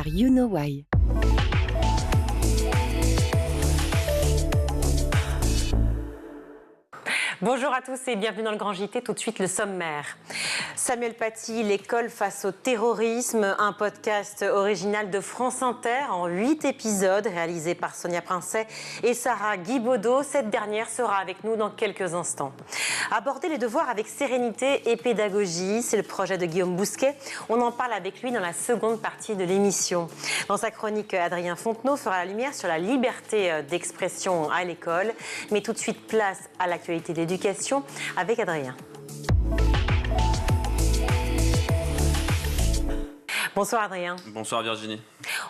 You Know Why. Bonjour à tous et bienvenue dans le Grand JT. Tout de suite, le sommaire. Samuel Paty, l'école face au terrorisme, un podcast original de France Inter en 8 épisodes réalisé par Sonia Princet et Sarah Guibaudot. Cette dernière sera avec nous dans quelques instants. Aborder les devoirs avec sérénité et pédagogie, c'est le projet de Guillaume Bousquet. On en parle avec lui dans la seconde partie de l'émission. Dans sa chronique, Adrien Fontenot fera la lumière sur la liberté d'expression à l'école. Mais tout de suite, place à l'actualité de l'éducation avec Adrien. Bonsoir Adrien. Bonsoir Virginie.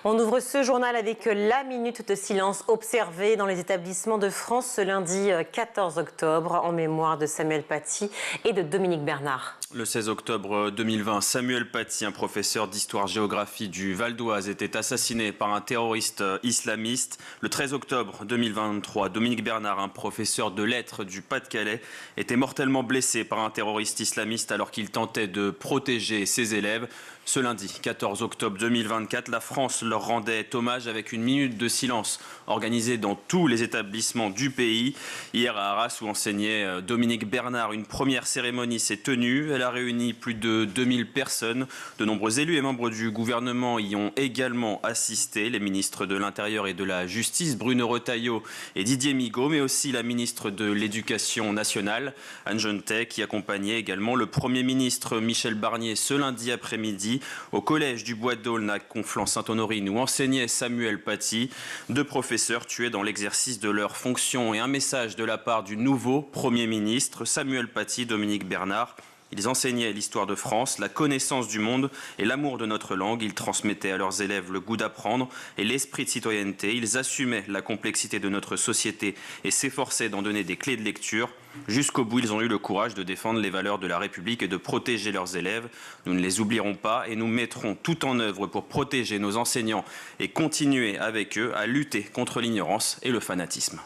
On ouvre ce journal avec la minute de silence observée dans les établissements de France ce lundi 14 octobre en mémoire de Samuel Paty et de Dominique Bernard. Le 16 octobre 2020, Samuel Paty, un professeur d'histoire-géographie du Val d'Oise, était assassiné par un terroriste islamiste. Le 13 octobre 2023, Dominique Bernard, un professeur de lettres du Pas-de-Calais, était mortellement blessé par un terroriste islamiste alors qu'il tentait de protéger ses élèves. Ce lundi 14 octobre 2024, la France leur rendait hommage avec une minute de silence organisée dans tous les établissements du pays. Hier à Arras, où enseignait Dominique Bernard, une première cérémonie s'est tenue. Elle a réuni plus de 2000 personnes. De nombreux élus et membres du gouvernement y ont également assisté. Les ministres de l'Intérieur et de la Justice, Bruno Retailleau et Didier Migaud, mais aussi la ministre de l'Éducation nationale, Anne Genetet, qui accompagnait également le Premier ministre Michel Barnier ce lundi après-midi au collège du Bois d'Aulne à Conflans-Sainte-Honorine où enseignait Samuel Paty. 2 professeurs tués dans l'exercice de leurs fonctions et un message de la part du nouveau Premier ministre, Samuel Paty, Dominique Bernard. Ils enseignaient l'histoire de France, la connaissance du monde et l'amour de notre langue. Ils transmettaient à leurs élèves le goût d'apprendre et l'esprit de citoyenneté. Ils assumaient la complexité de notre société et s'efforçaient d'en donner des clés de lecture. Jusqu'au bout, ils ont eu le courage de défendre les valeurs de la République et de protéger leurs élèves. Nous ne les oublierons pas et nous mettrons tout en œuvre pour protéger nos enseignants et continuer avec eux à lutter contre l'ignorance et le fanatisme.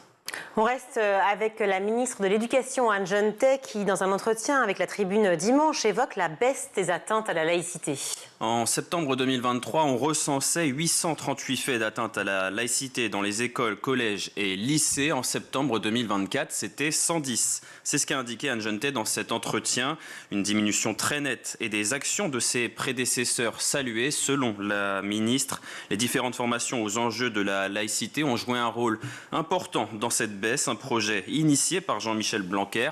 On reste avec la ministre de l'Éducation, Anne Genetet, qui, dans un entretien avec la Tribune dimanche, évoque la baisse des atteintes à la laïcité. En septembre 2023, on recensait 838 faits d'atteinte à la laïcité dans les écoles, collèges et lycées. En septembre 2024, c'était 110. C'est ce qu'a indiqué Anne Genetet dans cet entretien. Une diminution très nette et des actions de ses prédécesseurs saluées. Selon la ministre, les différentes formations aux enjeux de la laïcité ont joué un rôle important dans cette baisse, un projet initié par Jean-Michel Blanquer.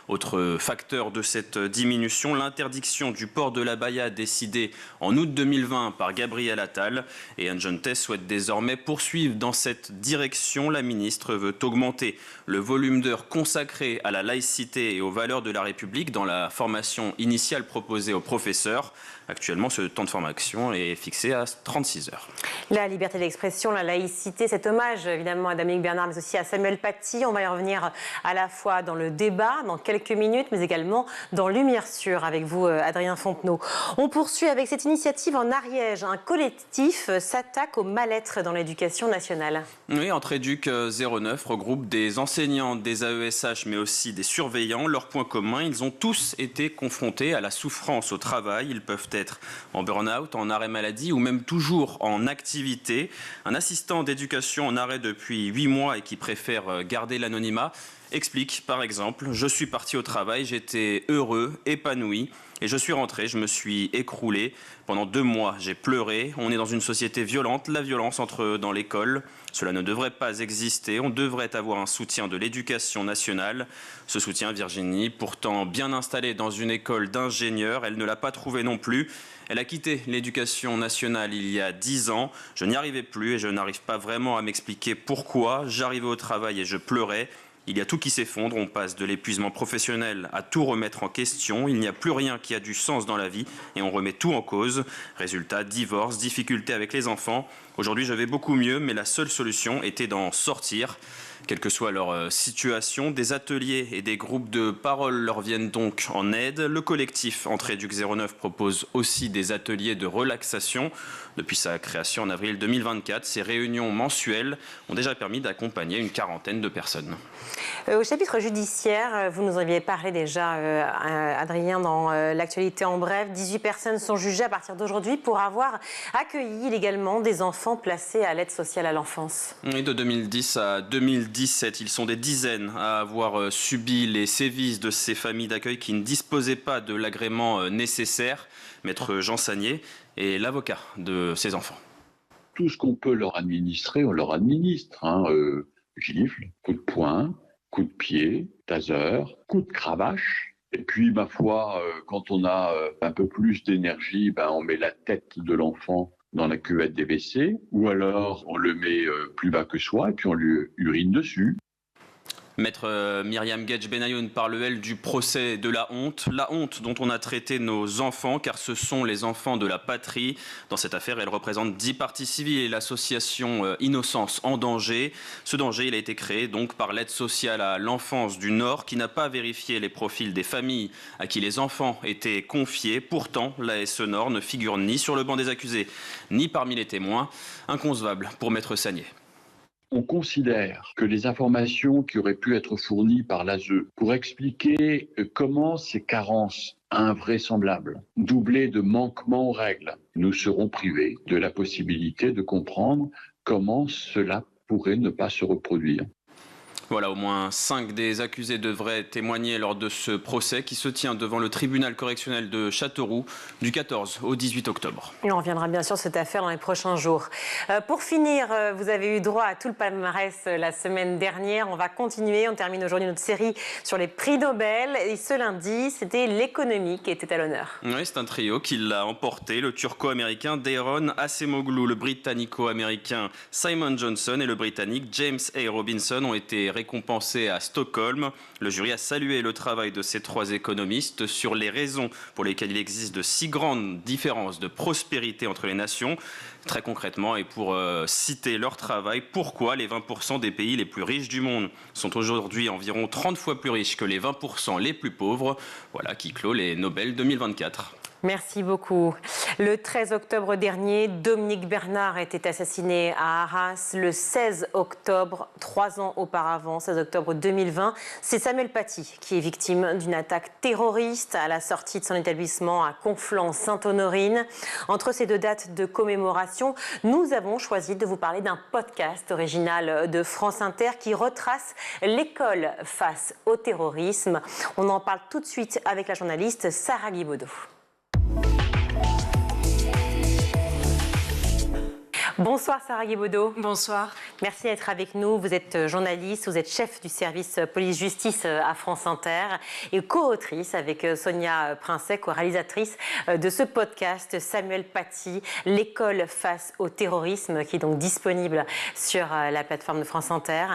Autre facteur de cette diminution, l'interdiction du port de l'abaya décidée en août 2020 par Gabriel Attal. Et Anne Genetet souhaite désormais poursuivre dans cette direction. La ministre veut augmenter le volume d'heures consacrées à la laïcité et aux valeurs de la République dans la formation initiale proposée aux professeurs. Actuellement, ce temps de formation est fixé à 36 heures. La liberté d'expression, la laïcité, cet hommage évidemment à Dominique Bernard, mais aussi à Samuel Paty. On va y revenir à la fois dans le débat, dans quelques minutes, mais également dans Lumière Sûre avec vous, Adrien Fontenot. On poursuit avec cette initiative en Ariège. Un collectif s'attaque au mal-être dans l'éducation nationale. Oui, Entraide-Éduc 09 regroupe des enseignants, des AESH, mais aussi des surveillants. Leur point commun, ils ont tous été confrontés à la souffrance au travail. Ils peuvent être en burn-out, en arrêt maladie ou même toujours en activité. Un assistant d'éducation en arrêt depuis 8 mois et qui préfère garder l'anonymat explique par exemple: je suis parti au travail, j'étais heureux, épanoui et je suis rentré, je me suis écroulé. Pendant 2 mois, j'ai pleuré. On est dans une société violente, la violence entre dans l'école. Cela ne devrait pas exister. On devrait avoir un soutien de l'éducation nationale. Ce soutien, Virginie, pourtant bien installée dans une école d'ingénieurs, elle ne l'a pas trouvé non plus. Elle a quitté l'éducation nationale il y a 10 ans. Je n'y arrivais plus et je n'arrive pas vraiment à m'expliquer pourquoi. J'arrivais au travail et je pleurais. Il y a tout qui s'effondre, on passe de l'épuisement professionnel à tout remettre en question. Il n'y a plus rien qui a du sens dans la vie et on remet tout en cause. Résultat, divorce, difficultés avec les enfants. Aujourd'hui, je vais beaucoup mieux, mais la seule solution était d'en sortir. Quelle que soit leur situation, des ateliers et des groupes de parole leur viennent donc en aide. Le collectif Entraide-Éduc 09 propose aussi des ateliers de relaxation. Depuis sa création en avril 2024, ces réunions mensuelles ont déjà permis d'accompagner une quarantaine de personnes. Au chapitre judiciaire, vous nous en aviez parlé déjà, Adrien, dans l'actualité en bref. 18 personnes sont jugées à partir d'aujourd'hui pour avoir accueilli illégalement des enfants placés à l'aide sociale à l'enfance. Et de 2010 à 2017, ils sont des dizaines à avoir subi les sévices de ces familles d'accueil qui ne disposaient pas de l'agrément nécessaire. Maître Jean Sagnier est l'avocat de ces enfants. Tout ce qu'on peut leur administrer, on leur administre. Gifles, coups de poing, coups de pied, taser, coups de cravache. Et puis, ma foi, quand on a un peu plus d'énergie, on met la tête de l'enfant dans la cuvette des WC, ou alors on le met plus bas que soi et puis on lui urine dessus. Maître Myriam Guedj-Benayoun parle, elle, du procès de la honte dont on a traité nos enfants, car ce sont les enfants de la patrie. Dans cette affaire, elle représente 10 parties civiles et l'association Innocence en danger. Ce danger, il a été créé donc par l'aide sociale à l'enfance du Nord, qui n'a pas vérifié les profils des familles à qui les enfants étaient confiés. Pourtant, l'ASE Nord ne figure ni sur le banc des accusés, ni parmi les témoins. Inconcevable pour Maître Sagnier. On considère que les informations qui auraient pu être fournies par l'ASE pour expliquer comment ces carences invraisemblables, doublées de manquements aux règles, nous serons privés de la possibilité de comprendre comment cela pourrait ne pas se reproduire. Voilà, au moins 5 des accusés devraient témoigner lors de ce procès qui se tient devant le tribunal correctionnel de Châteauroux du 14 au 18 octobre. Et on reviendra bien sûr sur cette affaire dans les prochains jours. Pour finir, vous avez eu droit à tout le palmarès la semaine dernière. On va continuer. On termine aujourd'hui notre série sur les prix Nobel. Et ce lundi, c'était l'économie qui était à l'honneur. Oui, c'est un trio qui l'a emporté. Le turco-américain Daron Acemoglu, le britannico-américain Simon Johnson et le britannique James A. Robinson ont été récompensé à Stockholm. Le jury a salué le travail de ces 3 économistes sur les raisons pour lesquelles il existe de si grandes différences de prospérité entre les nations. Très concrètement, et pour citer leur travail, pourquoi les 20% des pays les plus riches du monde sont aujourd'hui environ 30 fois plus riches que les 20% les plus pauvres. Voilà qui clôt les Nobel 2024. Merci beaucoup. Le 13 octobre dernier, Dominique Bernard était assassiné à Arras. Le 16 octobre, 3 ans auparavant, 16 octobre 2020, c'est Samuel Paty qui est victime d'une attaque terroriste à la sortie de son établissement à Conflans-Sainte-Honorine. Entre ces 2 dates de commémoration, nous avons choisi de vous parler d'un podcast original de France Inter qui retrace l'école face au terrorisme. On en parle tout de suite avec la journaliste Sarah Guibaudot. Bonsoir Sarah Guibaudot. Bonsoir. Merci d'être avec nous. Vous êtes journaliste, vous êtes chef du service police-justice à France Inter et co-autrice avec Sonia Princet, co-réalisatrice de ce podcast Samuel Paty, l'école face au terrorisme, qui est donc disponible sur la plateforme de France Inter.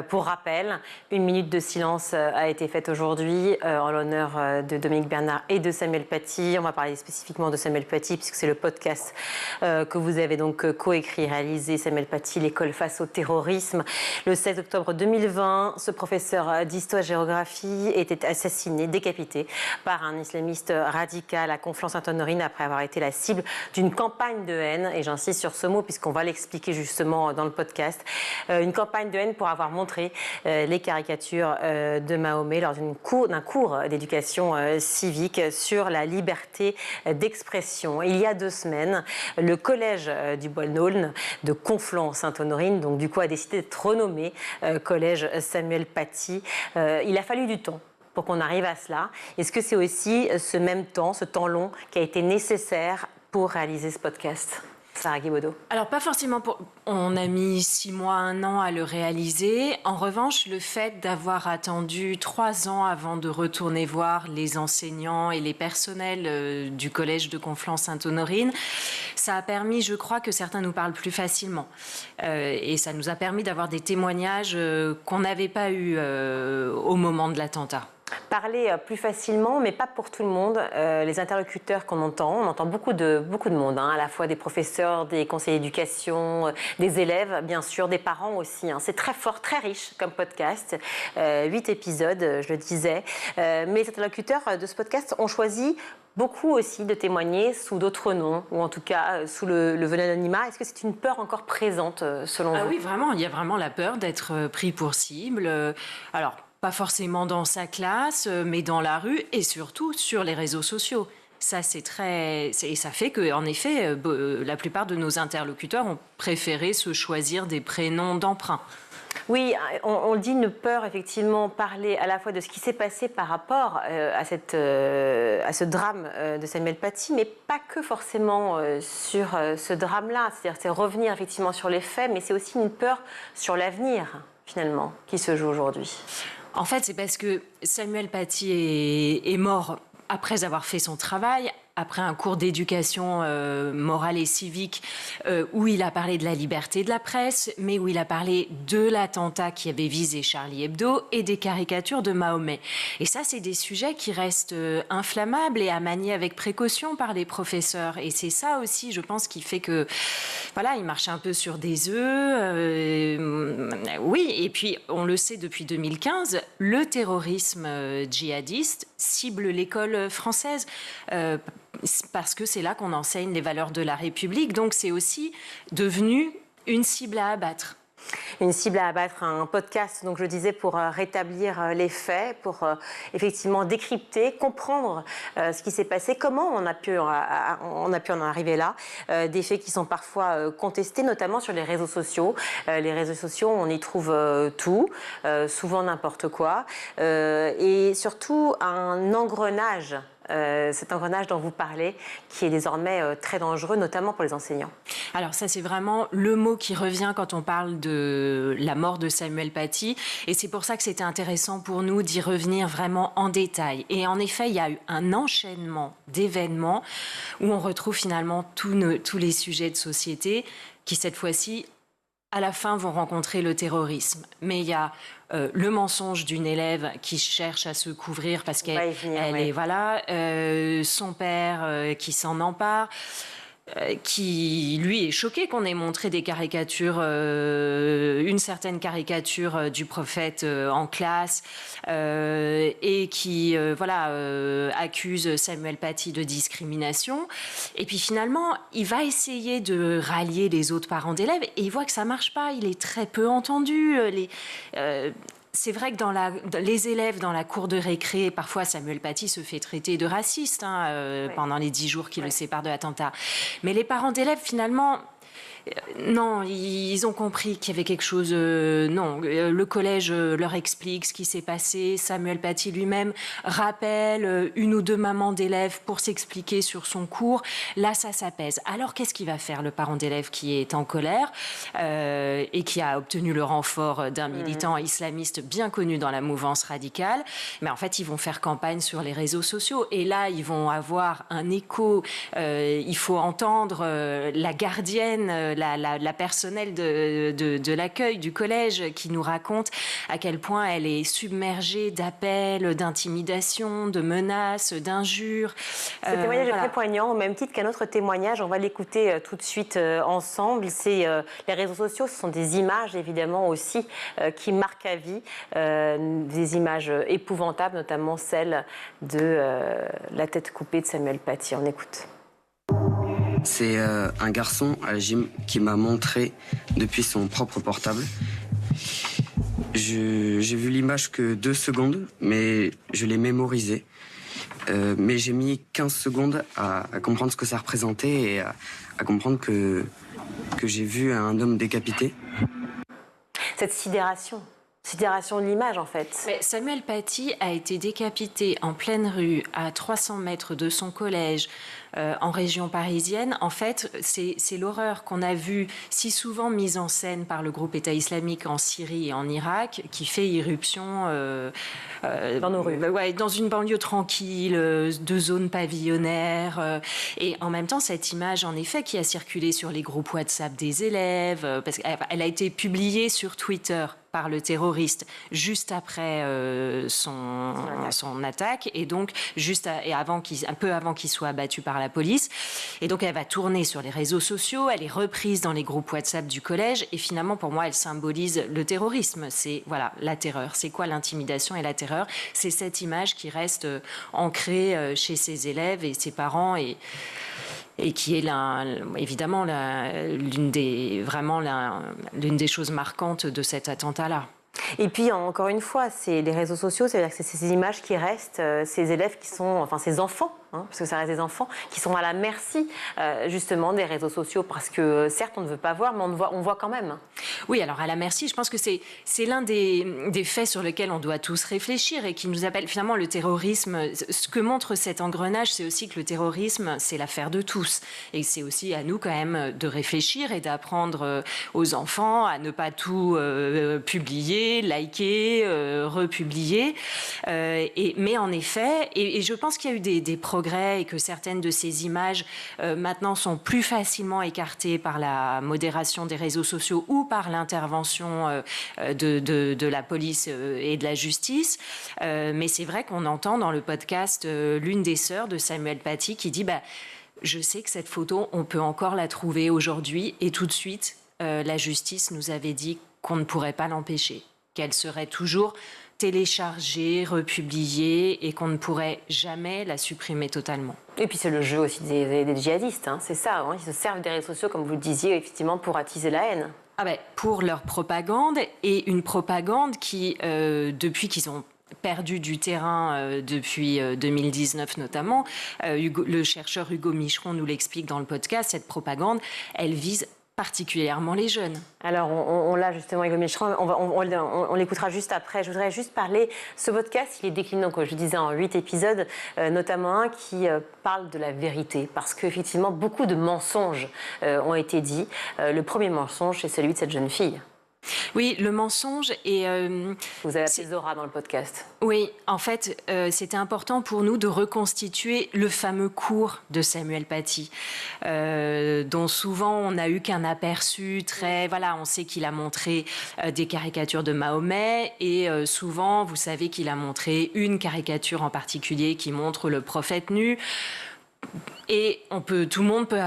Pour rappel, 1 minute de silence a été faite aujourd'hui en l'honneur de Dominique Bernard et de Samuel Paty. On va parler spécifiquement de Samuel Paty puisque c'est le podcast que vous avez donc co-écrit, réalisé, Samuel Paty, l'école face au terrorisme. Le 16 octobre 2020, ce professeur d'histoire-géographie était assassiné, décapité par un islamiste radical à Conflans-Sainte-Honorine après avoir été la cible d'une campagne de haine. Et j'insiste sur ce mot puisqu'on va l'expliquer justement dans le podcast. Une campagne de haine pour avoir montré les caricatures de Mahomet lors d'un cours d'éducation civique sur la liberté d'expression. Il y a 2 semaines, le collège du Bois-Noble de Conflans-Sainte-Honorine, donc du coup a décidé d'être renommé collège Samuel Paty. Il a fallu du temps pour qu'on arrive à cela. Est-ce que c'est aussi ce même temps, ce temps long, qui a été nécessaire pour réaliser ce podcast ? Sarah Guibaudot. Alors pas forcément, on a mis 6 mois, 1 an à le réaliser. En revanche, le fait d'avoir attendu 3 ans avant de retourner voir les enseignants et les personnels du collège de Conflans-Sainte-Honorine, ça a permis, je crois, que certains nous parlent plus facilement. Et ça nous a permis d'avoir des témoignages qu'on n'avait pas eus au moment de l'attentat. Parler plus facilement, mais pas pour tout le monde. Les interlocuteurs qu'on entend, on entend beaucoup de monde, à la fois des professeurs, des conseillers d'éducation, des élèves, bien sûr, des parents aussi. C'est très fort, très riche comme podcast. 8 épisodes, je le disais. Mais les interlocuteurs de ce podcast ont choisi beaucoup aussi de témoigner sous d'autres noms, ou en tout cas sous le venin d'anonymat. Est-ce que c'est une peur encore présente selon vous ? Oui, vraiment, il y a vraiment la peur d'être pris pour cible. Alors, pas forcément dans sa classe, mais dans la rue et surtout sur les réseaux sociaux. Ça, ça fait qu'en effet, la plupart de nos interlocuteurs ont préféré se choisir des prénoms d'emprunt. Oui, on dit une peur, effectivement, parler à la fois de ce qui s'est passé par rapport à ce drame de Samuel Paty, mais pas que forcément sur ce drame-là. C'est-à-dire, c'est revenir effectivement sur les faits, mais c'est aussi une peur sur l'avenir, finalement, qui se joue aujourd'hui. En fait, c'est parce que Samuel Paty est mort après avoir fait son travail, après un cours d'éducation morale et civique où il a parlé de la liberté de la presse, mais où il a parlé de l'attentat qui avait visé Charlie Hebdo et des caricatures de Mahomet. Et ça, c'est des sujets qui restent inflammables et à manier avec précaution par les professeurs. Et c'est ça aussi, je pense, qui fait que, voilà, il marche un peu sur des œufs. Oui, et puis, on le sait depuis 2015, le terrorisme djihadiste cible l'école française. Parce que c'est là qu'on enseigne les valeurs de la République. Donc c'est aussi devenu une cible à abattre. Une cible à abattre, un podcast, donc je disais, pour rétablir les faits, pour effectivement décrypter, comprendre ce qui s'est passé, comment on a pu en arriver là, des faits qui sont parfois contestés, notamment sur les réseaux sociaux. Les réseaux sociaux, on y trouve tout, souvent n'importe quoi, et surtout un engrenage. Cet engrenage dont vous parlez, qui est désormais très dangereux, notamment pour les enseignants. Alors ça, c'est vraiment le mot qui revient quand on parle de la mort de Samuel Paty. Et c'est pour ça que c'était intéressant pour nous d'y revenir vraiment en détail. Et en effet, il y a eu un enchaînement d'événements où on retrouve finalement tous les sujets de société qui, cette fois-ci, à la fin, vont rencontrer le terrorisme. Mais il y a le mensonge d'une élève qui cherche à se couvrir parce qu'elle est, voilà, son père qui s'en empare, qui, lui, est choqué qu'on ait montré des caricatures, une certaine caricature du prophète en classe, et qui, accuse Samuel Paty de discrimination. Et puis finalement, il va essayer de rallier les autres parents d'élèves et il voit que ça marche pas. Il est très peu entendu. C'est vrai que les élèves dans la cour de récré, parfois Samuel Paty se fait traiter de raciste pendant les 10 jours qui le séparent de l'attentat. Mais les parents d'élèves, finalement, non, ils ont compris qu'il y avait quelque chose. Le collège leur explique ce qui s'est passé. Samuel Paty lui-même rappelle une ou deux mamans d'élèves pour s'expliquer sur son cours. Là, ça s'apaise. Alors, qu'est-ce qu'il va faire le parent d'élève qui est en colère et qui a obtenu le renfort d'un militant islamiste bien connu dans la mouvance radicale? Mais en fait, ils vont faire campagne sur les réseaux sociaux. Et là, ils vont avoir un écho. Il faut entendre la gardienne, la personnelle de l'accueil du collège qui nous raconte à quel point elle est submergée d'appels, d'intimidations, de menaces, d'injures. Ce témoignage est très poignant, au même titre qu'un autre témoignage. On va l'écouter tout de suite ensemble. C'est les réseaux sociaux, ce sont des images évidemment aussi qui marquent à vie, des images épouvantables, notamment celle de la tête coupée de Samuel Paty. On écoute. C'est un garçon à la gym qui m'a montré depuis son propre portable. J'ai vu l'image que 2 secondes, mais je l'ai mémorisée. Mais j'ai mis 15 secondes à comprendre ce que ça représentait et à comprendre que j'ai vu un homme décapité. Cette sidération de l'image, en fait. Mais Samuel Paty a été décapité en pleine rue, à 300 mètres de son collège, en région parisienne. En fait, c'est l'horreur qu'on a vue si souvent mise en scène par le groupe État islamique en Syrie et en Irak, qui fait irruption dans nos rues. Dans une banlieue tranquille, de zones pavillonnaires. Et en même temps, cette image, en effet, qui a circulé sur les groupes WhatsApp des élèves, parce qu'elle a été publiée sur Twitter par le terroriste juste après son attaque, et donc un peu avant qu'il soit abattu par la police. Et donc elle va tourner sur les réseaux sociaux, elle est reprise dans les groupes WhatsApp du collège, et finalement pour moi elle symbolise le terrorisme. C'est la terreur. C'est quoi l'intimidation et la terreur? C'est cette image qui reste ancrée chez ses élèves et ses parents, et qui est évidemment l'une des choses marquantes de cet attentat-là. Et puis, encore une fois, c'est les réseaux sociaux, c'est-à-dire que c'est ces images qui restent, ces élèves qui sont, ces enfants, parce que ça reste des enfants, qui sont à la merci, justement, des réseaux sociaux, parce que, certes, on ne veut pas voir, mais on voit quand même. Oui, alors à la merci, je pense que c'est l'un des faits sur lesquels on doit tous réfléchir et qui nous appelle, finalement, le terrorisme. Ce que montre cet engrenage, c'est aussi que le terrorisme, c'est l'affaire de tous. Et c'est aussi à nous, quand même, de réfléchir et d'apprendre aux enfants à ne pas tout publier, liker, republier. Mais en effet, et je pense qu'il y a eu des progrès et que certaines de ces images maintenant sont plus facilement écartées par la modération des réseaux sociaux ou par l'intervention de la police et de la justice. Mais c'est vrai qu'on entend dans le podcast l'une des sœurs de Samuel Paty qui dit je sais que cette photo, on peut encore la trouver aujourd'hui, et tout de suite, la justice nous avait dit qu'on ne pourrait pas l'empêcher, qu'elle serait toujours téléchargée, republiée, et qu'on ne pourrait jamais la supprimer totalement. Et puis c'est le jeu aussi des djihadistes, c'est ça, ils se servent des réseaux sociaux, comme vous le disiez, effectivement, pour attiser la haine. Pour leur propagande, et une propagande qui, depuis qu'ils ont perdu du terrain depuis 2019 notamment, le chercheur Hugo Micheron nous l'explique dans le podcast, cette propagande, elle vise particulièrement les jeunes. Alors, on l'a justement, Hugo Micheron, on l'écoutera juste après. Je voudrais juste parler, ce podcast, il est décliné, comme je disais, en 8 épisodes, notamment un qui parle de la vérité, parce qu'effectivement, beaucoup de mensonges ont été dits. Le premier mensonge, c'est celui de cette jeune fille. Oui, le mensonge et... Vous avez appelé Zora dans le podcast. Oui, en fait, c'était important pour nous de reconstituer le fameux cours de Samuel Paty, dont souvent on n'a eu qu'un aperçu très... Voilà, on sait qu'il a montré des caricatures de Mahomet, et souvent, vous savez qu'il a montré une caricature en particulier qui montre le prophète nu. Et tout le monde peut,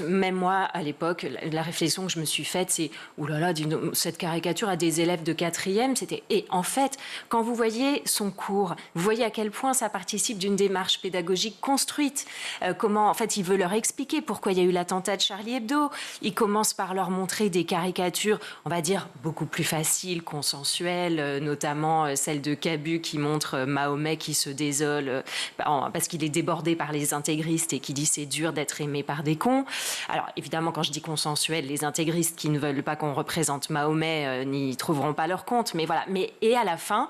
même moi à l'époque, la réflexion que je me suis faite, c'est oulala, cette caricature à des élèves de 4e, et en fait, quand vous voyez son cours, vous voyez à quel point ça participe d'une démarche pédagogique construite. Comment, en fait, il veut leur expliquer pourquoi il y a eu l'attentat de Charlie Hebdo. Il commence par leur montrer des caricatures, on va dire, beaucoup plus faciles, consensuelles, notamment celle de Cabu qui montre Mahomet qui se désole parce qu'il est débordé par les intégristes et qui dit c'est dur d'être aimé par des cons. Alors évidemment, quand je dis consensuel, les intégristes qui ne veulent pas qu'on représente Mahomet n'y trouveront pas leur compte. Mais voilà. Et à la fin,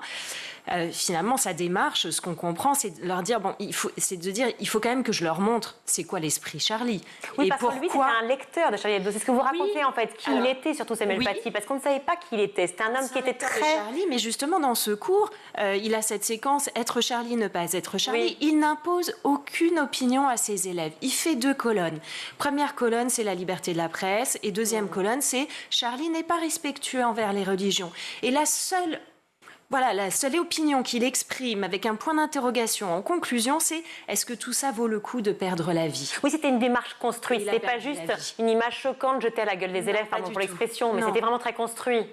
finalement, sa démarche, ce qu'on comprend, c'est de leur dire il faut quand même que je leur montre c'est quoi l'esprit Charlie. Oui, parce que lui, c'était un lecteur de Charlie Hebdo. C'est ce que vous racontez en fait, qui il était surtout Samuel Paty, parce qu'on ne savait pas qui il était. C'était un homme qui était très... Charlie, mais justement dans ce cours, il a cette séquence être Charlie, ne pas être Charlie. Oui. Il n'impose aucune opinion à ses élèves. Il fait 2 colonnes. Première colonne, c'est la liberté de la presse, et deuxième colonne, c'est Charlie n'est pas respectueux envers les religions. Et la seule opinion qu'il exprime avec un point d'interrogation en conclusion, c'est est-ce que tout ça vaut le coup de perdre la vie? Oui, c'était une démarche construite. C'était pas juste une image choquante jetée à la gueule des élèves, pardon pour l'expression, mais c'était vraiment très construit.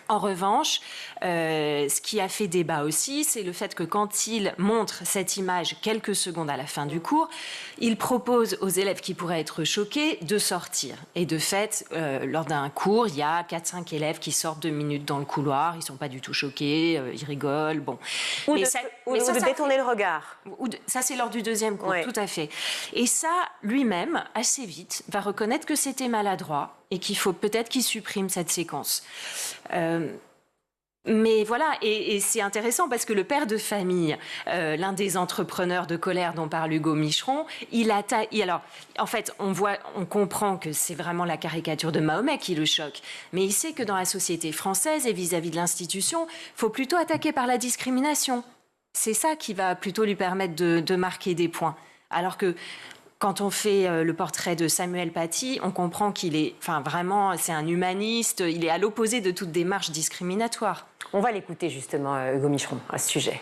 En revanche, ce qui a fait débat aussi, c'est le fait que quand il montre cette image quelques secondes à la fin du cours, il propose aux élèves qui pourraient être choqués de sortir. Et de fait, lors d'un cours, il y a 4-5 élèves qui sortent 2 minutes dans le couloir, ils ne sont pas du tout choqués, ils rigolent. Bon. Ou de détourner le regard. Ça, c'est lors du deuxième cours, tout à fait. Et ça, lui-même, assez vite, va reconnaître que c'était maladroit et qu'il faut peut-être qu'il supprime cette séquence. Mais voilà, et c'est intéressant parce que le père de famille, l'un des entrepreneurs de colère dont parle Hugo Micheron, alors, en fait, on comprend que c'est vraiment la caricature de Mahomet qui le choque, mais il sait que dans la société française et vis-à-vis de l'institution, il faut plutôt attaquer par la discrimination. C'est ça qui va plutôt lui permettre de marquer des points. Alors que quand on fait le portrait de Samuel Paty, on comprend qu'il est, vraiment, c'est un humaniste, il est à l'opposé de toute démarche discriminatoire. On va l'écouter justement, Hugo Micheron, à ce sujet.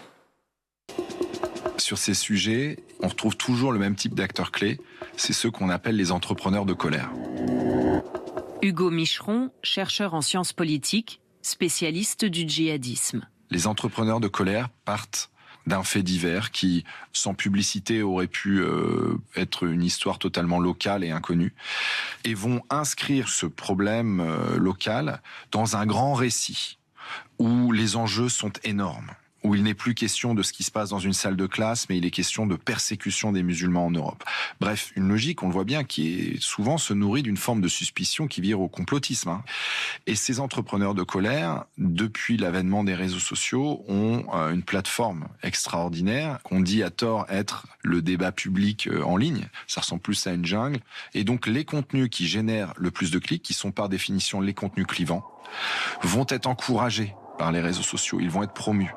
Sur ces sujets, on retrouve toujours le même type d'acteurs clés, c'est ceux qu'on appelle les entrepreneurs de colère. Hugo Micheron, chercheur en sciences politiques, spécialiste du djihadisme. Les entrepreneurs de colère partent d'un fait divers qui, sans publicité, aurait pu être une histoire totalement locale et inconnue, et vont inscrire ce problème local dans un grand récit où les enjeux sont énormes, où il n'est plus question de ce qui se passe dans une salle de classe, mais il est question de persécution des musulmans en Europe. Bref, une logique, on le voit bien, qui est souvent se nourrit d'une forme de suspicion qui vire au complotisme. Et ces entrepreneurs de colère, depuis l'avènement des réseaux sociaux, ont une plateforme extraordinaire qu'on dit à tort être le débat public en ligne. Ça ressemble plus à une jungle. Et donc les contenus qui génèrent le plus de clics, qui sont par définition les contenus clivants, vont être encouragés par les réseaux sociaux. Ils vont être promus.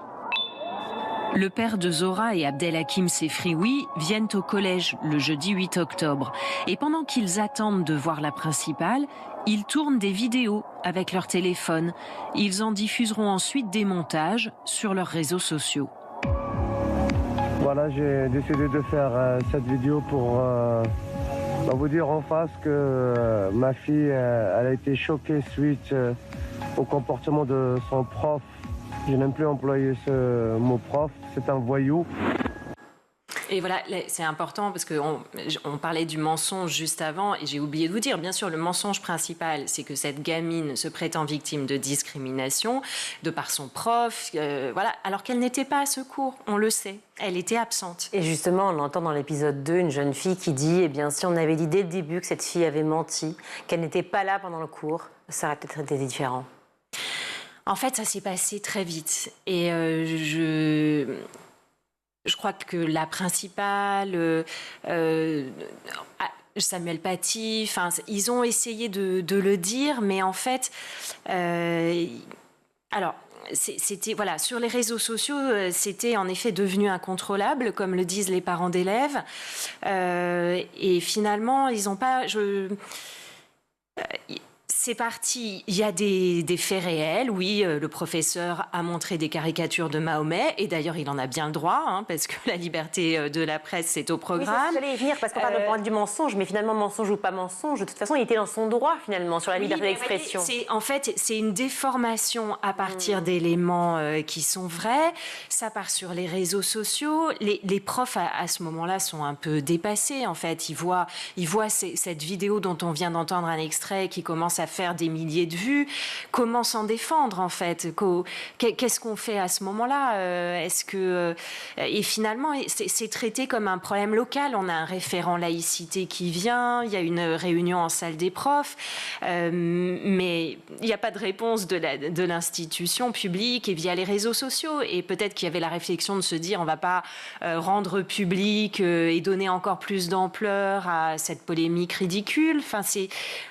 Le père de Zora et Abdelhakim Sefrioui viennent au collège le jeudi 8 octobre. Et pendant qu'ils attendent de voir la principale, ils tournent des vidéos avec leur téléphone. Ils en diffuseront ensuite des montages sur leurs réseaux sociaux. Voilà, j'ai décidé de faire cette vidéo pour vous dire en face que ma fille elle a été choquée suite au comportement de son prof. Je n'aime plus employer ce mot prof, c'est un voyou. Et voilà, c'est important parce qu'on parlait du mensonge juste avant et j'ai oublié de vous dire, bien sûr, le mensonge principal, c'est que cette gamine se prétend victime de discrimination de par son prof, alors qu'elle n'était pas à ce cours, on le sait, elle était absente. Et justement, on entend dans l'épisode 2 une jeune fille qui dit, eh bien, si on avait dit dès le début que cette fille avait menti, qu'elle n'était pas là pendant le cours, ça aurait peut-être été différent. En fait, ça s'est passé très vite. Et je crois que la principale, Samuel Paty, ils ont essayé de le dire, mais en fait, c'était sur les réseaux sociaux, c'était en effet devenu incontrôlable, comme le disent les parents d'élèves. Et finalement, ils n'ont pas. C'est parti, il y a des faits réels, oui, le professeur a montré des caricatures de Mahomet, et d'ailleurs il en a bien le droit, parce que la liberté de la presse c'est au programme. Oui, ça, j'allais y venir, parce qu'on parle du mensonge, mais finalement mensonge ou pas mensonge, de toute façon il était dans son droit finalement, sur la liberté d'expression. En fait, c'est une déformation à partir d'éléments qui sont vrais, ça part sur les réseaux sociaux, les profs à ce moment-là sont un peu dépassés en fait, ils voient cette vidéo dont on vient d'entendre un extrait qui commence à faire des milliers de vues, comment s'en défendre en fait, qu'est-ce qu'on fait à ce moment-là, et finalement c'est traité comme un problème local, on a un référent laïcité qui vient, il y a une réunion en salle des profs, mais il n'y a pas de réponse de l'institution publique et via les réseaux sociaux, et peut-être qu'il y avait la réflexion de se dire on ne va pas rendre public et donner encore plus d'ampleur à cette polémique ridicule,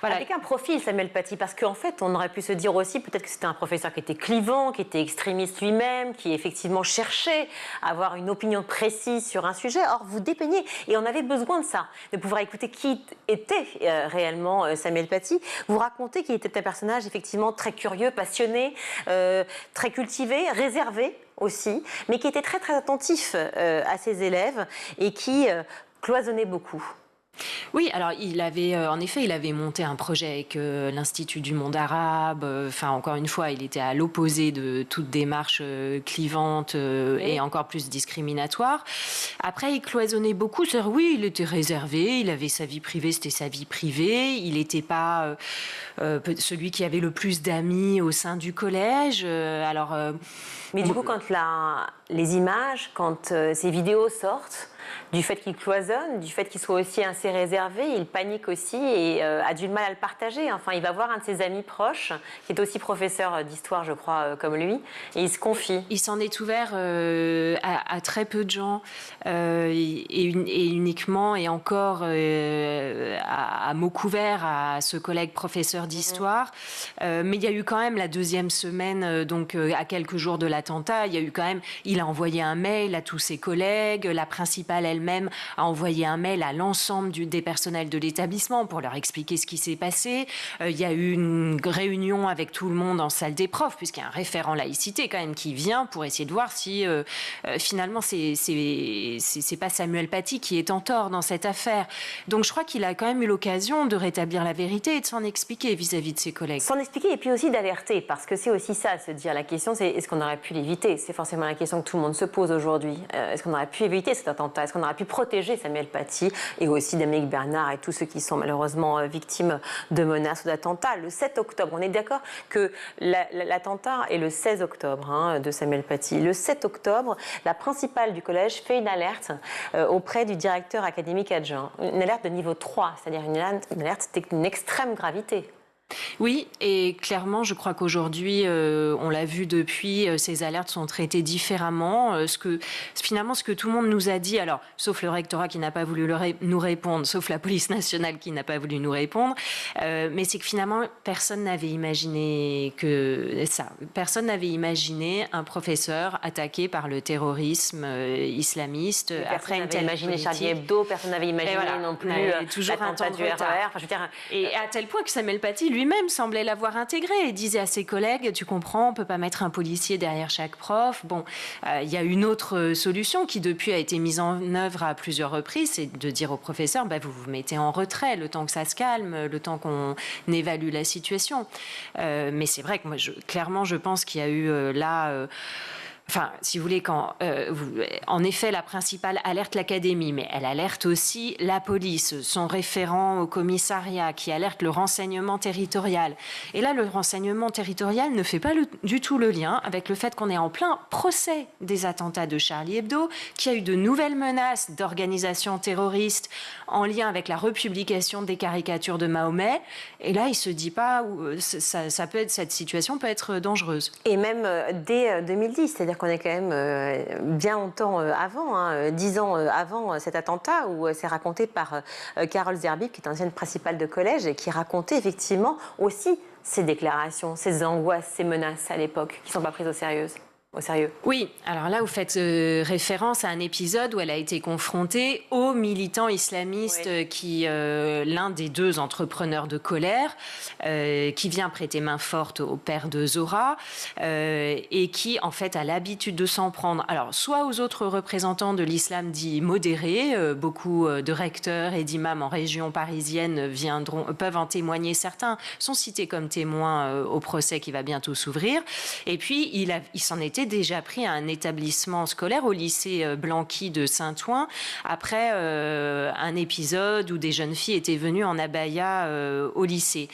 Avec un profil, Samuel Paty, parce qu'en fait, on aurait pu se dire aussi peut-être que c'était un professeur qui était clivant, qui était extrémiste lui-même, qui effectivement cherchait à avoir une opinion précise sur un sujet. Or, vous dépeignez, et on avait besoin de ça, de pouvoir écouter qui était réellement Samuel Paty. Vous racontez qu'il était un personnage effectivement très curieux, passionné, très cultivé, réservé aussi, mais qui était très très attentif à ses élèves et qui cloisonnait beaucoup. Oui, alors il avait monté un projet avec l'Institut du monde arabe. Encore une fois, il était à l'opposé de toute démarche clivante et encore plus discriminatoire. Après, il cloisonnait beaucoup. C'est-à-dire, oui, il était réservé, il avait sa vie privée, c'était sa vie privée. Il n'était pas celui qui avait le plus d'amis au sein du collège. Mais du coup, quand les images, quand ces vidéos sortent, du fait qu'il cloisonne, du fait qu'il soit aussi assez réservé, il panique aussi et a du mal à le partager. Enfin, il va voir un de ses amis proches, qui est aussi professeur d'histoire, je crois, comme lui, et il se confie. Il s'en est ouvert à très peu de gens et uniquement et encore à mots couverts à ce collègue professeur d'histoire. Mais il y a eu quand même la deuxième semaine, à quelques jours de l'attentat, il a envoyé un mail à tous ses collègues, la principale principale elle-même a envoyé un mail à l'ensemble des personnels de l'établissement pour leur expliquer ce qui s'est passé. Il y a eu une réunion avec tout le monde en salle des profs, puisqu'il y a un référent laïcité quand même qui vient pour essayer de voir si finalement c'est pas Samuel Paty qui est en tort dans cette affaire. Donc je crois qu'il a quand même eu l'occasion de rétablir la vérité et de s'en expliquer vis-à-vis de ses collègues. S'en expliquer et puis aussi d'alerter, parce que c'est aussi ça, se dire, la question c'est est-ce qu'on aurait pu l'éviter? C'est forcément la question que tout le monde se pose aujourd'hui. Est-ce qu'on aurait pu éviter cet attentat? Est-ce qu'on aurait pu protéger Samuel Paty et aussi Dominique Bernard et tous ceux qui sont malheureusement victimes de menaces ou d'attentats? Le 7 octobre, on est d'accord que l'attentat est le 16 octobre de Samuel Paty. Le 7 octobre, la principale du collège fait une alerte auprès du directeur académique adjoint. Une alerte de niveau 3, c'est-à-dire une alerte d'une extrême gravité. Oui, et clairement, je crois qu'aujourd'hui, on l'a vu depuis, ces alertes sont traitées différemment. Finalement, ce que tout le monde nous a dit, alors, sauf le rectorat qui n'a pas voulu nous répondre, sauf la police nationale qui n'a pas voulu nous répondre, mais c'est que finalement, personne n'avait imaginé ça. Personne n'avait imaginé un professeur attaqué par le terrorisme islamiste. Personne n'avait imaginé Charlie Hebdo, personne n'avait imaginé non plus l'attentat du RER. Et à tel point que Samuel Paty lui-même semblait l'avoir intégré et disait à ses collègues, tu comprends, on ne peut pas mettre un policier derrière chaque prof. Bon, il y a une autre solution qui depuis a été mise en œuvre à plusieurs reprises, c'est de dire aux professeurs, vous vous mettez en retrait le temps que ça se calme, le temps qu'on évalue la situation. Mais c'est vrai que moi, clairement, je pense qu'il y a eu là... Enfin, si vous voulez, en effet, la principale alerte l'académie, mais elle alerte aussi la police, son référent au commissariat, qui alerte le renseignement territorial. Et là, le renseignement territorial ne fait pas du tout le lien avec le fait qu'on est en plein procès des attentats de Charlie Hebdo, qu'il y a eu de nouvelles menaces d'organisations terroristes en lien avec la republication des caricatures de Mahomet. Et là, il ne se dit pas, cette situation peut être dangereuse. Et même dès 2010, c'est-à-dire qu'on est quand même bien longtemps avant, 10 ans avant cet attentat, où c'est raconté par Carole Zerbib, qui est ancienne principale de collège, et qui racontait effectivement aussi ces déclarations, ces angoisses, ces menaces à l'époque, qui ne sont pas prises au sérieux. Oui, alors là, vous faites référence à un épisode où elle a été confrontée aux militants islamistes, l'un des deux entrepreneurs de colère, qui vient prêter main forte au père de Zora, et qui, en fait, a l'habitude de s'en prendre, alors, soit aux autres représentants de l'islam dit modéré, beaucoup de recteurs et d'imams en région parisienne peuvent en témoigner, certains sont cités comme témoins au procès qui va bientôt s'ouvrir, et puis il s'en était déjà pris à un établissement scolaire au lycée Blanqui de Saint-Ouen après un épisode où des jeunes filles étaient venues en abaya au lycée.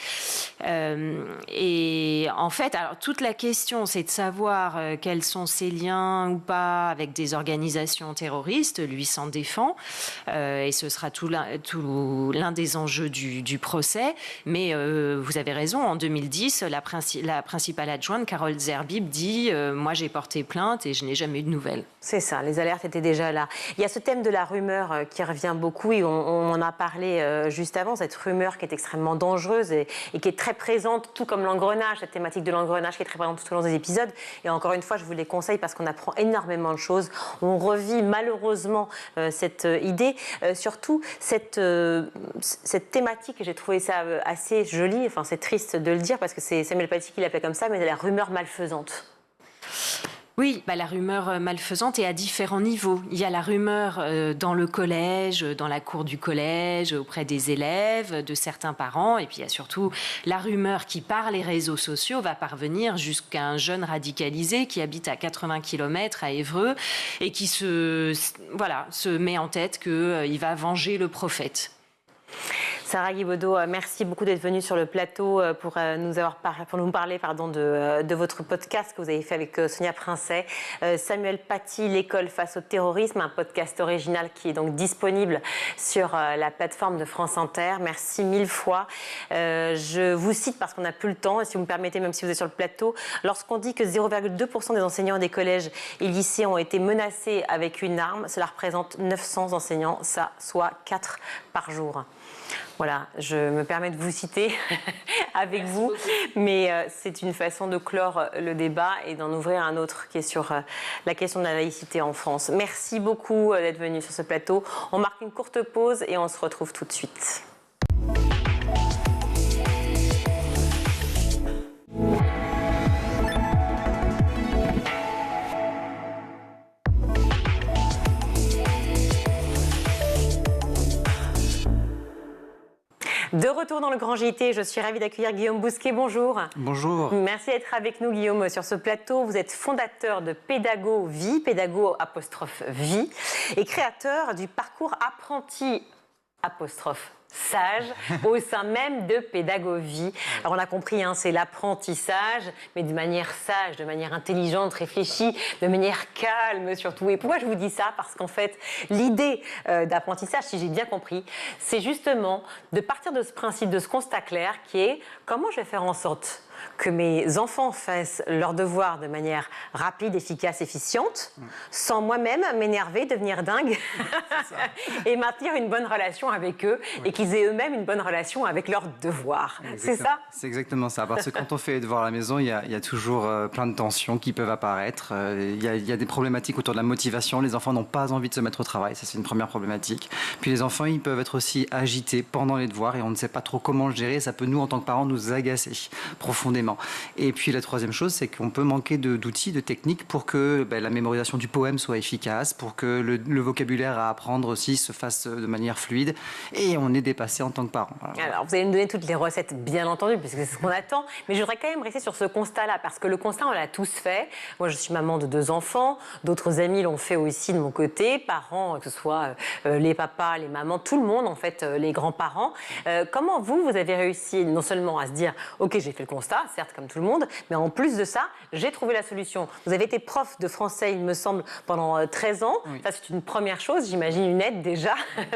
Et en fait, alors, toute la question, c'est de savoir quels sont ses liens ou pas avec des organisations terroristes. Lui s'en défend et ce sera tout l'un des enjeux du procès. Mais vous avez raison, en 2010, la principale adjointe, Carole Zerbib, dit moi j'ai porté plainte et je n'ai jamais eu de nouvelles. C'est ça, les alertes étaient déjà là. Il y a ce thème de la rumeur qui revient beaucoup et on en a parlé juste avant, cette rumeur qui est extrêmement dangereuse et qui est très présente, tout comme l'engrenage, cette thématique de l'engrenage qui est très présente tout au long des épisodes. Et encore une fois, je vous les conseille parce qu'on apprend énormément de choses. On revit malheureusement cette idée, surtout cette thématique, j'ai trouvé ça assez joli, enfin c'est triste de le dire parce que c'est Samuel Paty qui l'appelait comme ça, mais de la rumeur malfaisante. Oui, la rumeur malfaisante est à différents niveaux. Il y a la rumeur dans le collège, dans la cour du collège, auprès des élèves, de certains parents. Et puis il y a surtout la rumeur qui, par les réseaux sociaux, va parvenir jusqu'à un jeune radicalisé qui habite à 80 km à Évreux et qui se met en tête qu'il va venger le prophète. Sarah Guibaudot, merci beaucoup d'être venue sur le plateau pour nous parler de votre podcast que vous avez fait avec Sonia Princet. Samuel Paty, l'école face au terrorisme, un podcast original qui est donc disponible sur la plateforme de France Inter. Merci mille fois. Je vous cite parce qu'on n'a plus le temps, si vous me permettez, même si vous êtes sur le plateau. Lorsqu'on dit que 0,2% des enseignants des collèges et lycées ont été menacés avec une arme, cela représente 900 enseignants, soit 4 par jour. Voilà, je me permets de vous citer avec vous, mais c'est une façon de clore le débat et d'en ouvrir un autre qui est sur la question de la laïcité en France. Merci beaucoup d'être venu sur ce plateau. On marque une courte pause et on se retrouve tout de suite. De retour dans le Grand JT, je suis ravie d'accueillir Guillaume Bousquet. Bonjour. Bonjour. Merci d'être avec nous, Guillaume, sur ce plateau. Vous êtes fondateur de Pédago Vie, Pédago ' Vie, et créateur du parcours apprenti ' sage au sein même de Pédago Vie. Alors on a compris, c'est l'apprentissage, mais de manière sage, de manière intelligente, réfléchie, de manière calme surtout. Et pourquoi je vous dis ça? Parce qu'en fait, l'idée d'apprentissage, si j'ai bien compris, c'est justement de partir de ce principe, de ce constat clair qui est comment je vais faire en sorte que mes enfants fassent leurs devoirs de manière rapide, efficace, efficiente, sans moi-même m'énerver, devenir dingue et maintenir une bonne relation avec eux et qu'ils aient eux-mêmes une bonne relation avec leurs devoirs. C'est ça? C'est exactement ça. Parce que quand on fait les devoirs à la maison, il y a toujours plein de tensions qui peuvent apparaître. Il y a des problématiques autour de la motivation. Les enfants n'ont pas envie de se mettre au travail. Ça, c'est une première problématique. Puis les enfants, ils peuvent être aussi agités pendant les devoirs et on ne sait pas trop comment le gérer. Ça peut, nous, en tant que parents, nous agacer profondément. Et puis la troisième chose, c'est qu'on peut manquer d'outils, de techniques pour que la mémorisation du poème soit efficace, pour que le vocabulaire à apprendre aussi se fasse de manière fluide. Et on est dépassé en tant que parent. Alors vous allez nous donner toutes les recettes, bien entendu, puisque c'est ce qu'on attend. Mais je voudrais quand même rester sur ce constat-là, parce que le constat, on l'a tous fait. Moi, je suis maman de 2 enfants. D'autres amis l'ont fait aussi de mon côté. Parents, que ce soit les papas, les mamans, tout le monde, en fait, les grands-parents. Comment vous avez réussi non seulement à se dire « Ok, j'ai fait le constat, certes, comme tout le monde, mais en plus de ça, j'ai trouvé la solution. » Vous avez été prof de français, il me semble, pendant 13 ans. Oui. Ça, c'est une première chose. J'imagine une aide déjà.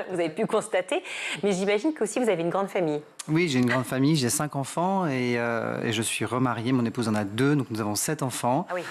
Vous avez pu constater. Mais j'imagine qu'aussi, vous avez une grande famille. Oui, j'ai une grande famille. J'ai 5 enfants et je suis remarié. Mon épouse en a 2, donc nous avons 7 enfants. Ah oui.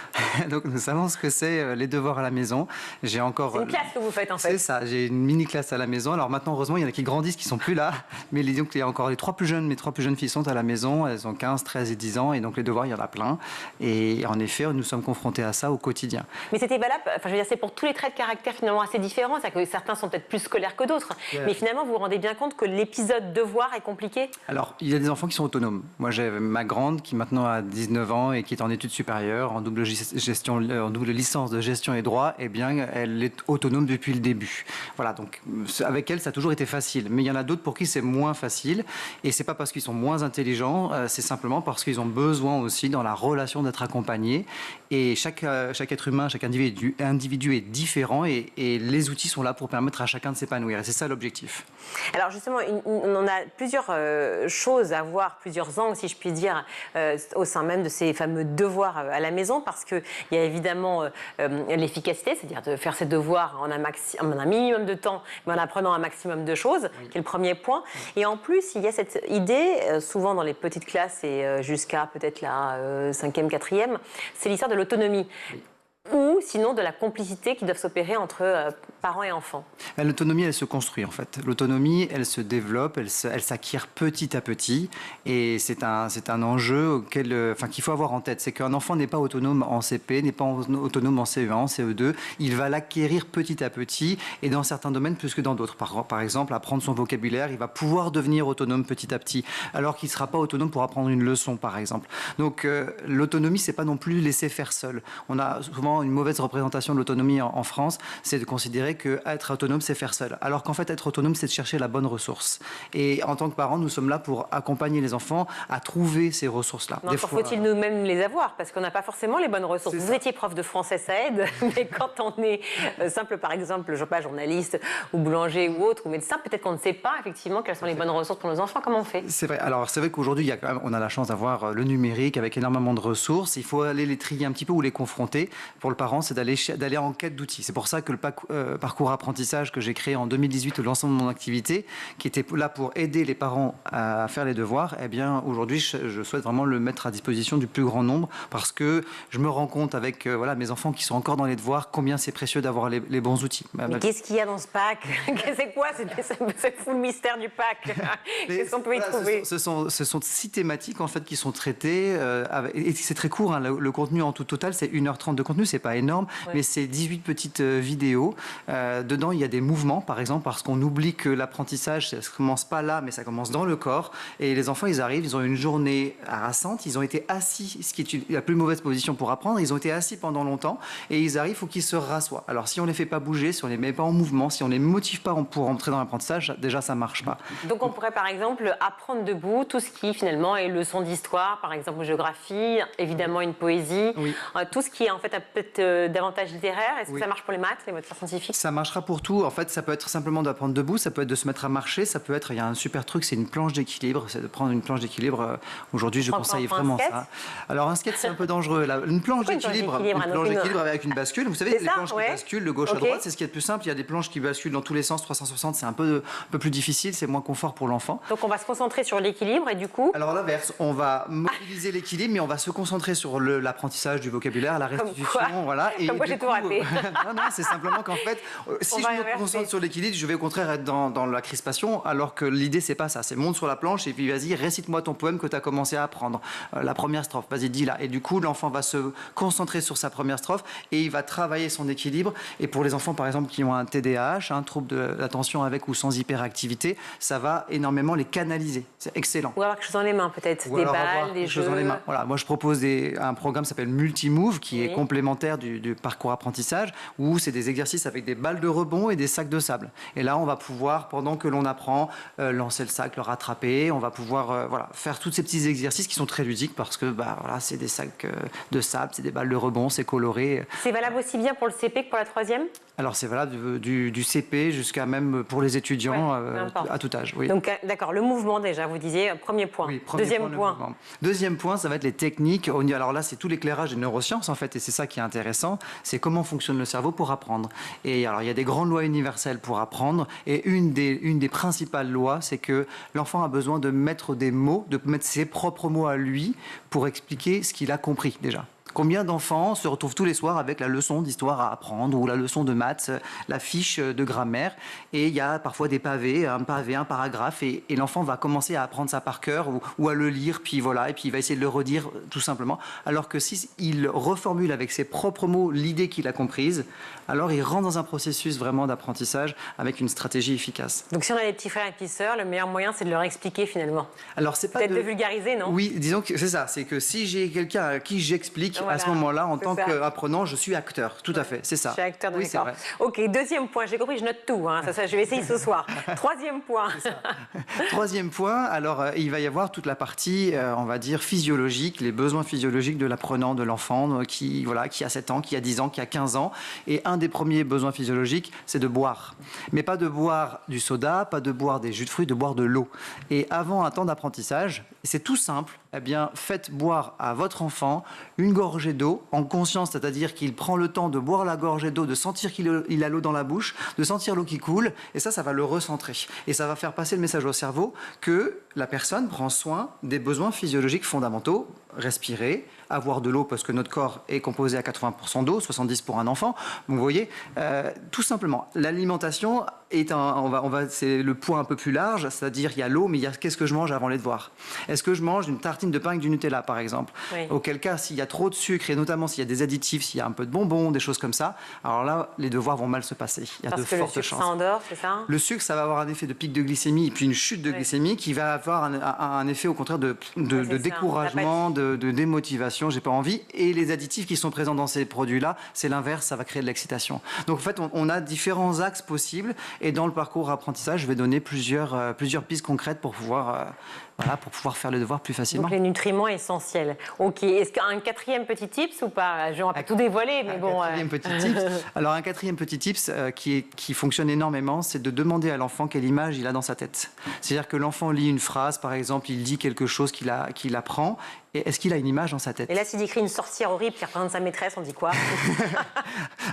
Donc nous savons ce que c'est les devoirs à la maison. J'ai encore... C'est une classe que vous faites, en fait. C'est ça. J'ai une mini-classe à la maison. Alors maintenant, heureusement, il y en a qui grandissent, qui ne sont plus là. Mais disons qu'il y a encore les 3 plus jeunes. Mes 3 plus jeunes filles sont à la maison. Elles ont 15, 13 et 10 ans. Et donc les devoirs, il y en a plein. Et en effet, nous sommes confrontés à ça au quotidien. Mais c'était valable, enfin, je veux dire, c'est pour tous les traits de caractère finalement assez différents. C'est-à-dire que certains sont peut-être plus scolaires que d'autres. Mais finalement, vous vous rendez bien compte que l'épisode devoir est compliqué? Alors, il y a des enfants qui sont autonomes. Moi, j'ai ma grande qui maintenant a 19 ans et qui est en études supérieures, en double licence de gestion et droit. Eh bien, elle est autonome depuis le début. Voilà, donc avec elle, ça a toujours été facile. Mais il y en a d'autres pour qui c'est moins facile. Et c'est pas parce qu'ils sont moins intelligents, c'est simplement parce qu'ils ont besoin aussi dans la relation d'être accompagnés. Et chaque être humain, chaque individu est différent et les outils sont là pour permettre à chacun de s'épanouir. Et c'est ça l'objectif. Alors justement, on a plusieurs choses à voir, plusieurs angles, si je puis dire, au sein même de ces fameux devoirs à la maison, parce qu'il y a évidemment l'efficacité, c'est-à-dire de faire ses devoirs en un minimum de temps, mais en apprenant un maximum de choses, oui, qui est le premier point. Et en plus, il y a cette idée, souvent dans les petites classes et jusqu'à peut-être la 5e, 4e, c'est l'histoire de l'autonomie. Oui. Ou sinon de la complicité qui doit s'opérer entre parents et enfants. L'autonomie, elle se construit en fait. L'autonomie, elle se développe, elle s'acquiert petit à petit. Et c'est un enjeu qu'il faut avoir en tête. C'est qu'un enfant n'est pas autonome en CP, n'est pas autonome en CE1, en CE2. Il va l'acquérir petit à petit et dans certains domaines plus que dans d'autres. Par exemple, apprendre son vocabulaire, il va pouvoir devenir autonome petit à petit, alors qu'il ne sera pas autonome pour apprendre une leçon, par exemple. Donc l'autonomie, c'est pas non plus laisser faire seul. On a souvent une mauvaise représentation de l'autonomie en France, c'est de considérer qu'être autonome, c'est faire seul. Alors qu'en fait, être autonome, c'est de chercher la bonne ressource. Et en tant que parents, nous sommes là pour accompagner les enfants à trouver ces ressources-là. Mais encore faut-il nous-mêmes les avoir, parce qu'on n'a pas forcément les bonnes ressources. Vous étiez prof de français, ça aide, mais quand on est simple, par exemple, je sais pas, journaliste ou boulanger ou autre, ou médecin, peut-être qu'on ne sait pas effectivement quelles sont les bonnes ressources pour nos enfants. Comment on fait? C'est vrai. Alors, c'est vrai qu'aujourd'hui, on a la chance d'avoir le numérique avec énormément de ressources. Il faut aller les trier un petit peu ou les confronter. Pour le parent, c'est d'aller en quête d'outils. C'est pour ça que parcours apprentissage que j'ai créé en 2018 au lancement de mon activité, qui était là pour aider les parents à faire les devoirs, eh bien aujourd'hui je souhaite vraiment le mettre à disposition du plus grand nombre parce que je me rends compte avec mes enfants qui sont encore dans les devoirs combien c'est précieux d'avoir les bons outils. Mais qu'est-ce qu'il y a dans ce pack? C'est quoi? C'est fou le mystère du pack. Qu'est-ce qu'on peut y trouver? Ce sont 6 thématiques en fait qui sont traitées et c'est très court. Hein, le contenu en tout total c'est 1h30 de contenu, c'est pas énorme, mais c'est 18 petites vidéos. Dedans il y a des mouvements par exemple parce qu'on oublie que l'apprentissage ça commence pas là mais ça commence dans le corps et les enfants ils arrivent, ils ont une journée harassante, ils ont été assis, ce qui est la plus mauvaise position pour apprendre, ils ont été assis pendant longtemps et ils arrivent, il faut qu'ils se rassoient. Alors si on les fait pas bouger, si on les met pas en mouvement, si on les motive pas pour entrer dans l'apprentissage, déjà ça marche pas. Donc on pourrait par exemple apprendre debout tout ce qui finalement est leçon d'histoire, par exemple géographie, évidemment une poésie, tout ce qui est en fait peut-être davantage littéraire. Est-ce que ça marche pour les maths, les matières scientifiques? Ça marchera pour tout. En fait, ça peut être simplement d'apprendre debout, ça peut être de se mettre à marcher, ça peut être, il y a un super truc, c'est une planche d'équilibre, c'est de prendre une planche d'équilibre. Aujourd'hui, je conseille vraiment ça. Alors un skate, c'est un peu dangereux. Là. Une planche d'équilibre avec une bascule. Vous savez, les planches qui basculent de gauche à droite, c'est ce qui est le plus simple. Il y a des planches qui basculent dans tous les sens, 360, c'est un peu plus difficile, c'est moins confort pour l'enfant. Donc on va se concentrer sur l'équilibre et du coup... Alors à l'inverse, on va mobiliser l'équilibre, mais on va se concentrer sur l'apprentissage du vocabulaire, la restitution. Voilà. Comme quoi j'ai tout raté. Non, c'est simplement qu'en fait, si je me concentre sur l'équilibre, je vais au contraire être dans la crispation, alors que l'idée c'est pas ça, c'est monte sur la planche et puis vas-y, récite-moi ton poème que tu as commencé à apprendre. La première strophe, vas-y, dis-la. Et du coup, l'enfant va se concentrer sur sa première strophe et il va travailler son équilibre. Et pour les enfants, par exemple, qui ont un TDAH, un trouble de l'attention avec ou sans hyperactivité, ça va énormément les canaliser. C'est excellent. Ou avoir quelque chose dans les mains, peut-être. Des balles, des jeux. Dans les mains. Voilà, moi, je propose un programme qui s'appelle Multimove, qui est complémentaire du parcours apprentissage, où c'est des exercices avec des balles de rebond et des sacs de sable. Et là, on va pouvoir, pendant que l'on apprend, lancer le sac, le rattraper. On va pouvoir faire tous ces petits exercices qui sont très ludiques parce que c'est des sacs de sable, c'est des balles de rebond, c'est coloré. C'est valable aussi bien pour le CP que pour la 3e? Alors c'est valable du CP jusqu'à même pour les étudiants à tout âge. Oui. Donc d'accord, le mouvement déjà, vous disiez, premier point. Oui, Deuxième point. Deuxième point, ça va être les techniques. Alors là, c'est tout l'éclairage des neurosciences en fait, et c'est ça qui est intéressant, c'est comment fonctionne le cerveau pour apprendre. Et alors il y a des grandes lois universelles pour apprendre, et une des principales lois, c'est que l'enfant a besoin de mettre des mots, de mettre ses propres mots à lui pour expliquer ce qu'il a compris déjà. Combien d'enfants se retrouvent tous les soirs avec la leçon d'histoire à apprendre ou la leçon de maths, la fiche de grammaire, et il y a parfois des pavés, un paragraphe, et l'enfant va commencer à apprendre ça par cœur ou à le lire, puis voilà, et puis il va essayer de le redire tout simplement. Alors que s'il reformule avec ses propres mots l'idée qu'il a comprise, alors il rentre dans un processus vraiment d'apprentissage avec une stratégie efficace. Donc si on a des petits frères et petites sœurs, le meilleur moyen c'est de leur expliquer finalement. Alors c'est pas peut-être de vulgariser, non? Oui, disons que c'est ça, c'est que si j'ai quelqu'un à qui j'explique, à ce moment-là, en tant qu'apprenant, je suis acteur. Tout à fait, c'est ça. Je suis acteur, oui, d'accord. Ok, deuxième point, j'ai compris, je note tout. Hein. Ça, je vais essayer ce soir. Troisième point. Troisième point, alors il va y avoir toute la partie, on va dire, physiologique, les besoins physiologiques de l'apprenant, de l'enfant, qui a 7 ans, qui a 10 ans, qui a 15 ans. Et un des premiers besoins physiologiques, c'est de boire. Mais pas de boire du soda, pas de boire des jus de fruits, de boire de l'eau. Et avant un temps d'apprentissage, c'est tout simple, eh bien, faites boire à votre enfant une gorgée d'eau en conscience, c'est-à-dire qu'il prend le temps de boire la gorgée d'eau, de sentir qu'il a l'eau dans la bouche, de sentir l'eau qui coule, et ça va le recentrer. Et ça va faire passer le message au cerveau que la personne prend soin des besoins physiologiques fondamentaux, respirer, avoir de l'eau parce que notre corps est composé à 80% d'eau, 70% pour un enfant. Donc vous voyez, tout simplement, l'alimentation est c'est le point un peu plus large, c'est-à-dire il y a l'eau, mais il y a qu'est-ce que je mange avant les devoirs. Est-ce que je mange une tartine de pain avec du Nutella, par exemple? Oui. Auquel cas, s'il y a trop de sucre, et notamment s'il y a des additifs, s'il y a un peu de bonbons, des choses comme ça, alors là, les devoirs vont mal se passer. Il y a de fortes chances. Parce que le sucre, ça endort, c'est ça? Le sucre, ça va avoir un effet de pic de glycémie et puis une chute de glycémie qui va avoir un effet, au contraire, de découragement, de démotivation, j'ai pas envie. Et les additifs qui sont présents dans ces produits-là, c'est l'inverse, ça va créer de l'excitation. Donc en fait, on a différents axes possibles, et dans le parcours apprentissage, je vais donner plusieurs pistes concrètes pour pouvoir faire le devoir plus facilement. Donc les nutriments essentiels. Ok. Est-ce qu'un quatrième petit tips ou pas? Je ne vais pas tout dévoiler, mais bon. Alors un quatrième petit tips qui fonctionne énormément, c'est de demander à l'enfant quelle image il a dans sa tête. C'est-à-dire que l'enfant lit une phrase, par exemple, il dit quelque chose qu'il apprend. est-ce qu'il a une image dans sa tête? Et là, s'il décrit une sorcière horrible qui représente sa maîtresse, on dit quoi?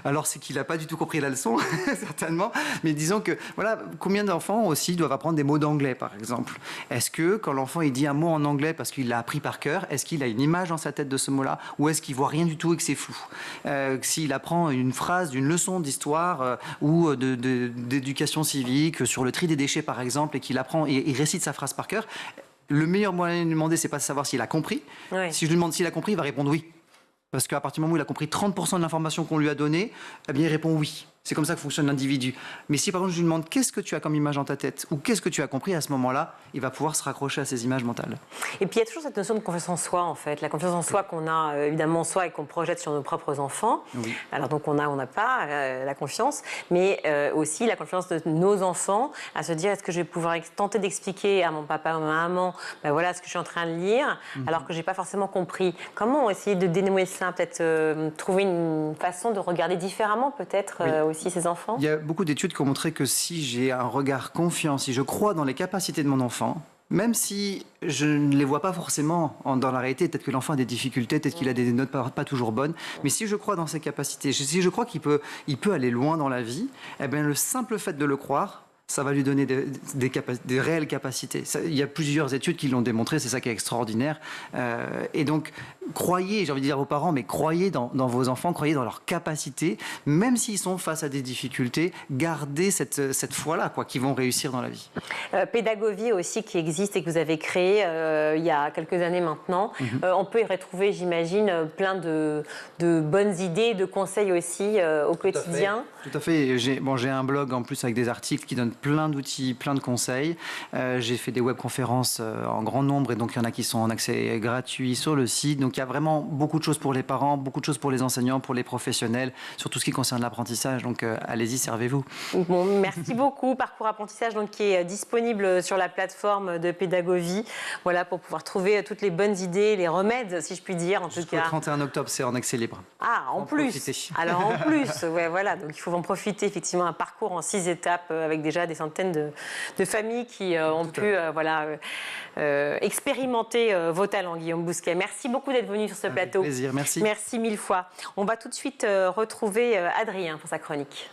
Alors, c'est qu'il n'a pas du tout compris la leçon, certainement. Mais disons que, voilà, combien d'enfants aussi doivent apprendre des mots d'anglais, par exemple? Est-ce que, quand l'enfant il dit un mot en anglais parce qu'il l'a appris par cœur, est-ce qu'il a une image dans sa tête de ce mot-là? Ou est-ce qu'il voit rien du tout et que c'est flou? S'il apprend une phrase d'une leçon d'histoire ou d'éducation civique sur le tri des déchets, par exemple, et qu'il apprend et il récite sa phrase par cœur, le meilleur moyen de lui demander, c'est pas de savoir s'il a compris. Oui. Si je lui demande s'il a compris, il va répondre oui. Parce qu'à partir du moment où il a compris 30% de l'information qu'on lui a donnée, eh bien, il répond oui. C'est comme ça que fonctionne l'individu. Mais si par contre je lui demande qu'est-ce que tu as comme image dans ta tête ou qu'est-ce que tu as compris, à ce moment-là, il va pouvoir se raccrocher à ces images mentales. Et puis il y a toujours cette notion de confiance en soi, en fait. La confiance en soi qu'on a évidemment en soi et qu'on projette sur nos propres enfants. Oui. Alors donc on n'a pas la confiance, mais aussi la confiance de nos enfants à se dire est-ce que je vais pouvoir tenter d'expliquer à mon papa ou à ma maman ben voilà ce que je suis en train de lire alors que j'ai pas forcément compris. Comment essayer de dénouer ça, peut-être trouver une façon de regarder différemment peut-être aussi ses enfants? Il y a beaucoup d'études qui ont montré que si j'ai un regard confiant, si je crois dans les capacités de mon enfant, même si je ne les vois pas forcément dans la réalité, peut-être que l'enfant a des difficultés, peut-être qu'il a des notes pas toujours bonnes, mais si je crois dans ses capacités, si je crois qu'il peut aller loin dans la vie, eh bien le simple fait de le croire, ça va lui donner des réelles capacités. Il y a plusieurs études qui l'ont démontré, c'est ça qui est extraordinaire. Et donc, croyez, j'ai envie de dire aux parents, mais croyez dans vos enfants, croyez dans leurs capacités, même s'ils sont face à des difficultés, gardez cette foi-là, quoi, qu'ils vont réussir dans la vie. Pédagogie aussi qui existe et que vous avez créé il y a quelques années maintenant. On peut y retrouver, j'imagine, plein de bonnes idées, de conseils aussi au quotidien. Tout à fait. J'ai un blog en plus avec des articles qui donnent plein d'outils, plein de conseils. J'ai fait des webconférences en grand nombre et donc il y en a qui sont en accès gratuit sur le site. Donc il y a vraiment beaucoup de choses pour les parents, beaucoup de choses pour les enseignants, pour les professionnels, sur tout ce qui concerne l'apprentissage. Donc allez-y, servez-vous. Bon, merci beaucoup. Parcours apprentissage donc, qui est disponible sur la plateforme de Pédagogie. Voilà, pour pouvoir trouver toutes les bonnes idées, les remèdes, si je puis dire. Jusqu'au 31 octobre, c'est en accès libre. Ah, en plus. Profiter. Alors en plus, ouais, voilà. Donc il faut en profiter. Effectivement, un parcours en 6 étapes avec déjà des centaines de familles qui ont pu expérimenter vos talents, Guillaume Bousquet. Merci beaucoup d'être venu sur ce plateau. Avec plaisir, merci. Merci mille fois. On va tout de suite retrouver Adrien pour sa chronique.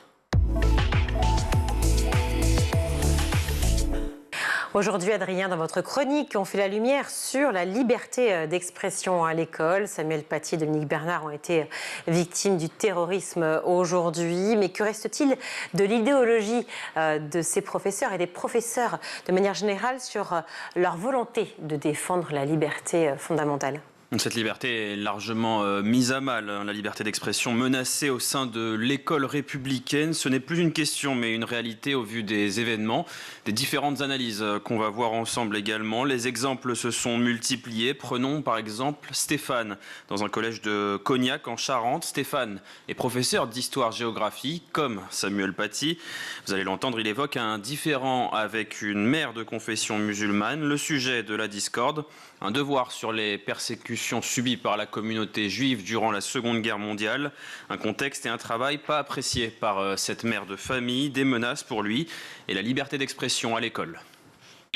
Aujourd'hui, Adrien, dans votre chronique, on fait la lumière sur la liberté d'expression à l'école. Samuel Paty et Dominique Bernard ont été victimes du terrorisme aujourd'hui. Mais que reste-t-il de l'idéologie de ces professeurs et des professeurs de manière générale sur leur volonté de défendre la liberté fondamentale ? Cette liberté est largement mise à mal. La liberté d'expression menacée au sein de l'école républicaine, ce n'est plus une question mais une réalité au vu des événements, des différentes analyses qu'on va voir ensemble également. Les exemples se sont multipliés. Prenons par exemple Stéphane, dans un collège de Cognac en Charente. Stéphane est professeur d'histoire-géographie comme Samuel Paty. Vous allez l'entendre, il évoque un différend avec une mère de confession musulmane, le sujet de la discorde, un devoir sur les persécutions subies par la communauté juive durant la Seconde Guerre mondiale, un contexte et un travail pas appréciés par cette mère de famille, des menaces pour lui et la liberté d'expression à l'école.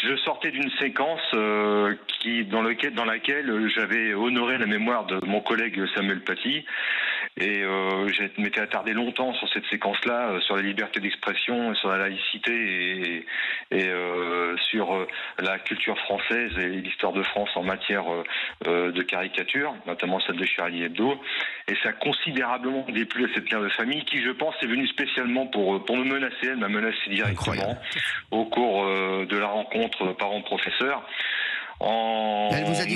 Je sortais d'une séquence dans laquelle j'avais honoré la mémoire de mon collègue Samuel Paty et je m'étais attardé longtemps sur cette séquence-là, sur la liberté d'expression, sur la laïcité et sur la culture française et l'histoire de France en matière de caricature, notamment celle de Charlie Hebdo. Et ça a considérablement déplu à cette mère de famille qui, je pense, est venue spécialement pour me menacer. Elle m'a menacé directement au cours de la rencontre parents-professeurs. Elle vous a dit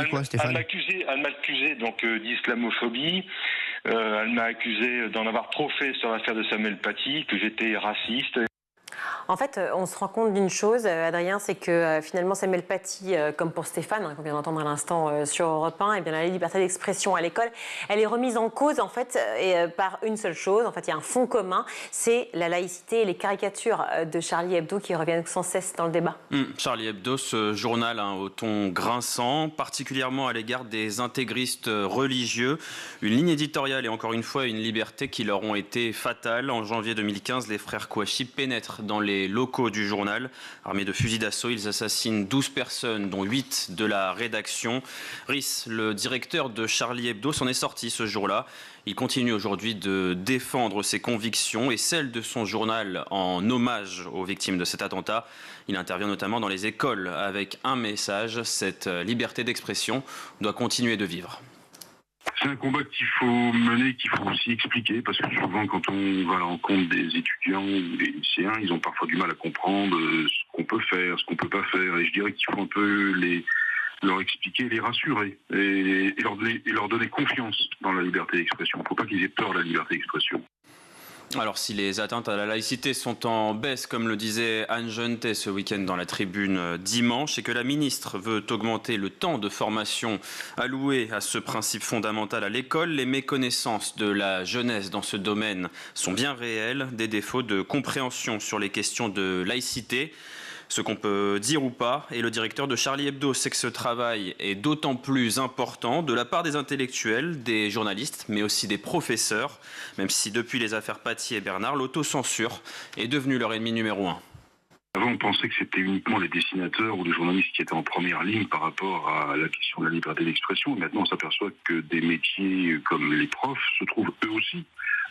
quoi, Stéphane ? Elle m'a accusé donc d'islamophobie. Elle m'a accusé d'en avoir trop fait sur l'affaire de Samuel Paty, que j'étais raciste. En fait, on se rend compte d'une chose, Adrien, c'est que finalement Samuel Paty, comme pour Stéphane, qu'on vient d'entendre à l'instant sur Europe 1, et bien la liberté d'expression à l'école, elle est remise en cause en fait par une seule chose. En fait, il y a un fond commun, c'est la laïcité et les caricatures de Charlie Hebdo qui reviennent sans cesse dans le débat. Charlie Hebdo, ce journal au ton grinçant, particulièrement à l'égard des intégristes religieux, une ligne éditoriale et encore une fois une liberté qui leur ont été fatales. En janvier 2015, les frères Kouachi pénètrent dans les les locaux du journal. Armés de fusils d'assaut, ils assassinent 12 personnes, dont 8 de la rédaction. Riss, le directeur de Charlie Hebdo, s'en est sorti ce jour-là. Il continue aujourd'hui de défendre ses convictions et celles de son journal en hommage aux victimes de cet attentat. Il intervient notamment dans les écoles avec un message: cette liberté d'expression doit continuer de vivre. C'est un combat qu'il faut mener, qu'il faut aussi expliquer, parce que souvent quand on va à la rencontre des étudiants ou des lycéens, ils ont parfois du mal à comprendre ce qu'on peut faire, ce qu'on peut pas faire, et je dirais qu'il faut un peu leur expliquer, les rassurer et leur donner confiance dans la liberté d'expression. Il ne faut pas qu'ils aient peur de la liberté d'expression. Alors si les atteintes à la laïcité sont en baisse, comme le disait Anne Jeunetet ce week-end dans la Tribune dimanche, et que la ministre veut augmenter le temps de formation alloué à ce principe fondamental à l'école, les méconnaissances de la jeunesse dans ce domaine sont bien réelles, des défauts de compréhension sur les questions de laïcité. Ce qu'on peut dire ou pas, et le directeur de Charlie Hebdo sait que ce travail est d'autant plus important de la part des intellectuels, des journalistes, mais aussi des professeurs, même si depuis les affaires Paty et Bernard, l'autocensure est devenue leur ennemi numéro 1. Avant, on pensait que c'était uniquement les dessinateurs ou les journalistes qui étaient en première ligne par rapport à la question de la liberté d'expression. Maintenant, on s'aperçoit que des métiers comme les profs se trouvent eux aussi